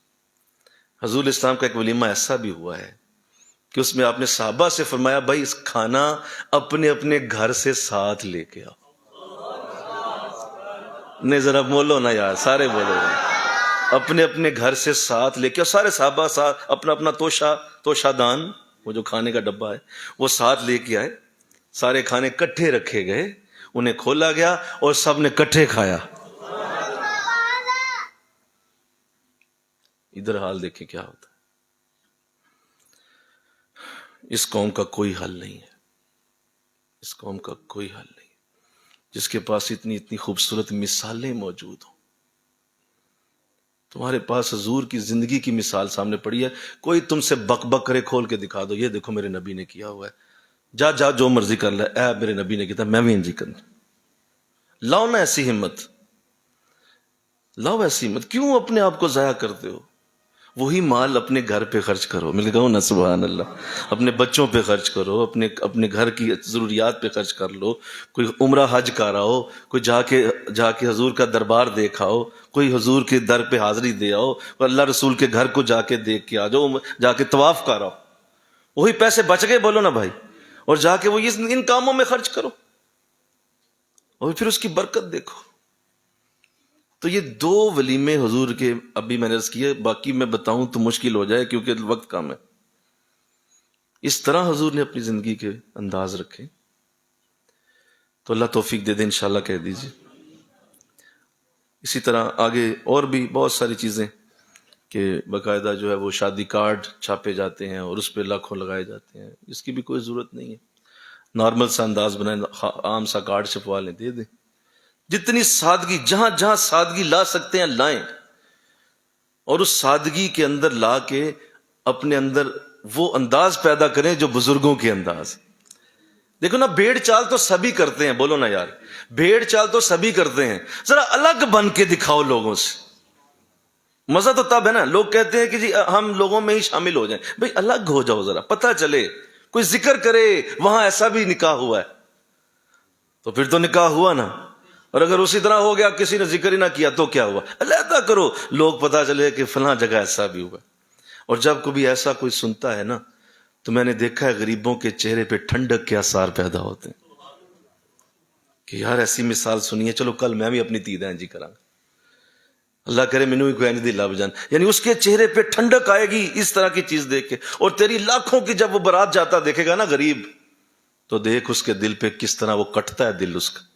حضور اسلام کا ایک ولیمہ ایسا بھی ہوا ہے کہ اس میں آپ نے صحابہ سے فرمایا بھائی اس کھانا اپنے اپنے گھر سے ساتھ لے کے آؤ۔ نہیں ذرا بولو نا یار، سارے بولو نا، اپنے اپنے گھر سے ساتھ لے کے، اور سارے صحابہ ساتھ اپنا اپنا توشہ دان، وہ جو کھانے کا ڈبہ ہے وہ ساتھ لے کے آئے، سارے کھانے کٹھے رکھے گئے، انہیں کھولا گیا اور سب نے کٹھے کھایا۔ ادھر حال دیکھیں کیا ہوتا ہے۔ اس قوم کا کوئی حل نہیں ہے، اس قوم کا کوئی حل نہیں، جس کے پاس اتنی خوبصورت مثالیں موجود ہوں۔ تمہارے پاس حضور کی زندگی کی مثال سامنے پڑی ہے، کوئی تم سے بک بک کرے کھول کے دکھا دو، یہ دیکھو میرے نبی نے کیا ہوا ہے، جا جو مرضی کر لے، اے میرے نبی نے کیا میں بھی انجی کرنا۔ لاؤ نا ایسی ہمت، لاؤ ایسی ہمت، کیوں اپنے آپ کو ضائع کرتے ہو؟ وہی مال اپنے گھر پہ خرچ کرو، مل کہو نا سبحان اللہ، اپنے بچوں پہ خرچ کرو، اپنے گھر کی ضروریات پہ خرچ کر لو، کوئی عمرہ حج کر آؤ، کوئی جا کے حضور کا دربار دیکھ آؤ، کوئی حضور کے در پہ حاضری دے آؤ، اللہ رسول کے گھر کو جا کے دیکھ کے آ جاؤ، جا کے طواف کر آؤ، وہی پیسے بچ گئے بولو نا بھائی، اور جا کے وہ ان کاموں میں خرچ کرو اور پھر اس کی برکت دیکھو۔ تو یہ 2 ولیمے حضور کے ابھی میں نے عرض کیے، باقی میں بتاؤں تو مشکل ہو جائے کیونکہ وقت کم ہے۔ اس طرح حضور نے اپنی زندگی کے انداز رکھے، تو اللہ توفیق دے دے انشاءاللہ کہہ دیجیے۔ اسی طرح آگے اور بھی بہت ساری چیزیں کہ باقاعدہ جو ہے وہ شادی کارڈ چھاپے جاتے ہیں اور اس پہ لاکھوں لگائے جاتے ہیں، اس کی بھی کوئی ضرورت نہیں ہے، نارمل سا انداز بنائیں، عام سا کارڈ چھپوا لیں دے دیں، جتنی سادگی، جہاں جہاں سادگی لا سکتے ہیں لائیں، اور اس سادگی کے اندر لا کے اپنے اندر وہ انداز پیدا کریں جو بزرگوں کے انداز۔ دیکھو نا، بھیڑ چال تو سبھی کرتے ہیں، بولو نا یار، بھیڑ چال تو سبھی کرتے ہیں، ذرا الگ بن کے دکھاؤ لوگوں سے۔ مزہ تو تب ہے نا، لوگ کہتے ہیں کہ جی ہم لوگوں میں ہی شامل ہو جائیں، بھئی الگ ہو جاؤ، ذرا پتہ چلے، کوئی ذکر کرے وہاں ایسا بھی نکاح ہوا ہے تو پھر تو نکاح ہوا نا، اور اگر اسی طرح ہو گیا کسی نے ذکر ہی نہ کیا تو کیا ہوا؟ علیحدہ کرو، لوگ پتہ چلے کہ فلاں جگہ ایسا بھی ہوا۔ اور جب کبھی ایسا کوئی سنتا ہے نا تو میں نے دیکھا ہے غریبوں کے چہرے پہ ٹھنڈک کے آثار پیدا ہوتے ہیں کہ یار ایسی مثال سنی ہے، چلو کل میں بھی اپنی تھی دین جی کراں، اللہ کرے مینوں ہی کوئی نہیں دی لب جان، یعنی اس کے چہرے پہ ٹھنڈک آئے گی اس طرح کی چیز دیکھ کے۔ اور تیری لاکھوں کی جب وہ برات جاتا دیکھے گا نا غریب، تو دیکھ اس کے دل پہ کس طرح وہ کٹتا ہے دل اس کا۔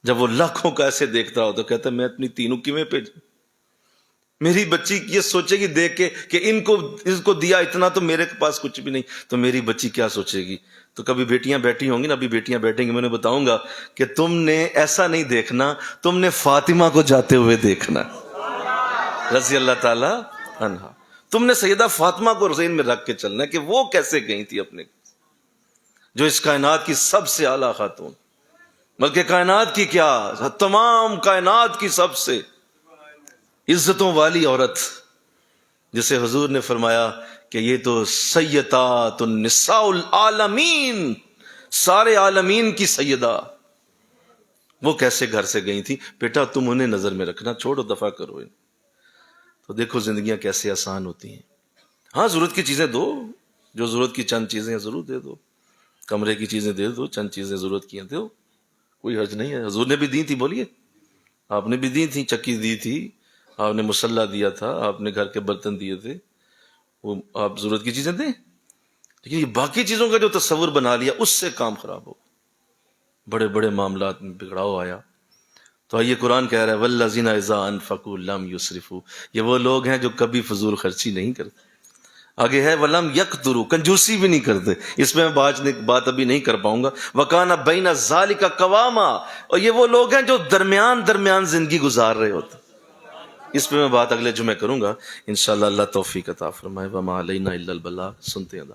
جب وہ لاکھوں کا ایسے دیکھتا ہو تو کہتا ہے میں اپنی تینوں کیویں بھیجوں؟ میری بچی یہ سوچے گی دیکھ کے کہ اس کو دیا اتنا تو میرے پاس کچھ بھی نہیں، تو میری بچی کیا سوچے گی؟ تو کبھی بیٹیاں بیٹھی ہوں گی نا، ابھی بیٹیاں بیٹھیں گی، میں نے بتاؤں گا کہ تم نے ایسا نہیں دیکھنا، تم نے فاطمہ کو جاتے ہوئے دیکھنا رضی اللہ تعالی عنہا، تم نے سیدہ فاطمہ کو ذہن میں رکھ کے چلنا کہ وہ کیسے گئی تھی اپنے، جو اس کائنات کی سب سے اعلیٰ خاتون، بلکہ کائنات کی کیا، تمام کائنات کی سب سے عزتوں والی عورت، جسے حضور نے فرمایا کہ یہ تو سیدات النساء العالمین، سارے عالمین کی سیدہ، وہ کیسے گھر سے گئی تھی؟ بیٹا تم انہیں نظر میں رکھنا، چھوڑو دفع کرو ان، تو دیکھو زندگیاں کیسے آسان ہوتی ہیں۔ ہاں ضرورت کی چیزیں دو، جو ضرورت کی چند چیزیں ضرور دے دو، کمرے کی چیزیں دے دو، چند چیزیں ضرورت کی ہیں دو، کوئی حرج نہیں ہے، حضور نے بھی دی تھی، بولیے آپ نے بھی دی تھی، چکی دی تھی آپ نے، مسلح دیا تھا آپ نے، گھر کے برتن دیے تھے، وہ آپ ضرورت کی چیزیں دیں، لیکن یہ باقی چیزوں کا جو تصور بنا لیا اس سے کام خراب ہو، بڑے بڑے معاملات میں بگڑاؤ آیا۔ تو آئیے قرآن کہہ رہا ہے والذین اذا انفقوا لم یسرفوا، یہ وہ لوگ ہیں جو کبھی فضول خرچی نہیں کرتے۔ آگے ہے ولم یقتروا، کنجوسی بھی نہیں کرتے، اس میں بات ابھی نہیں کر پاؤں گا۔ وکان بین ذالک قواما، اور یہ وہ لوگ ہیں جو درمیان زندگی گزار رہے ہوتے، اس پہ میں بات اگلے جمعے کروں گا انشاءاللہ، اللہ توفیق عطا فرمائے۔ وما علینا الا البلاغ، سنتے ہیں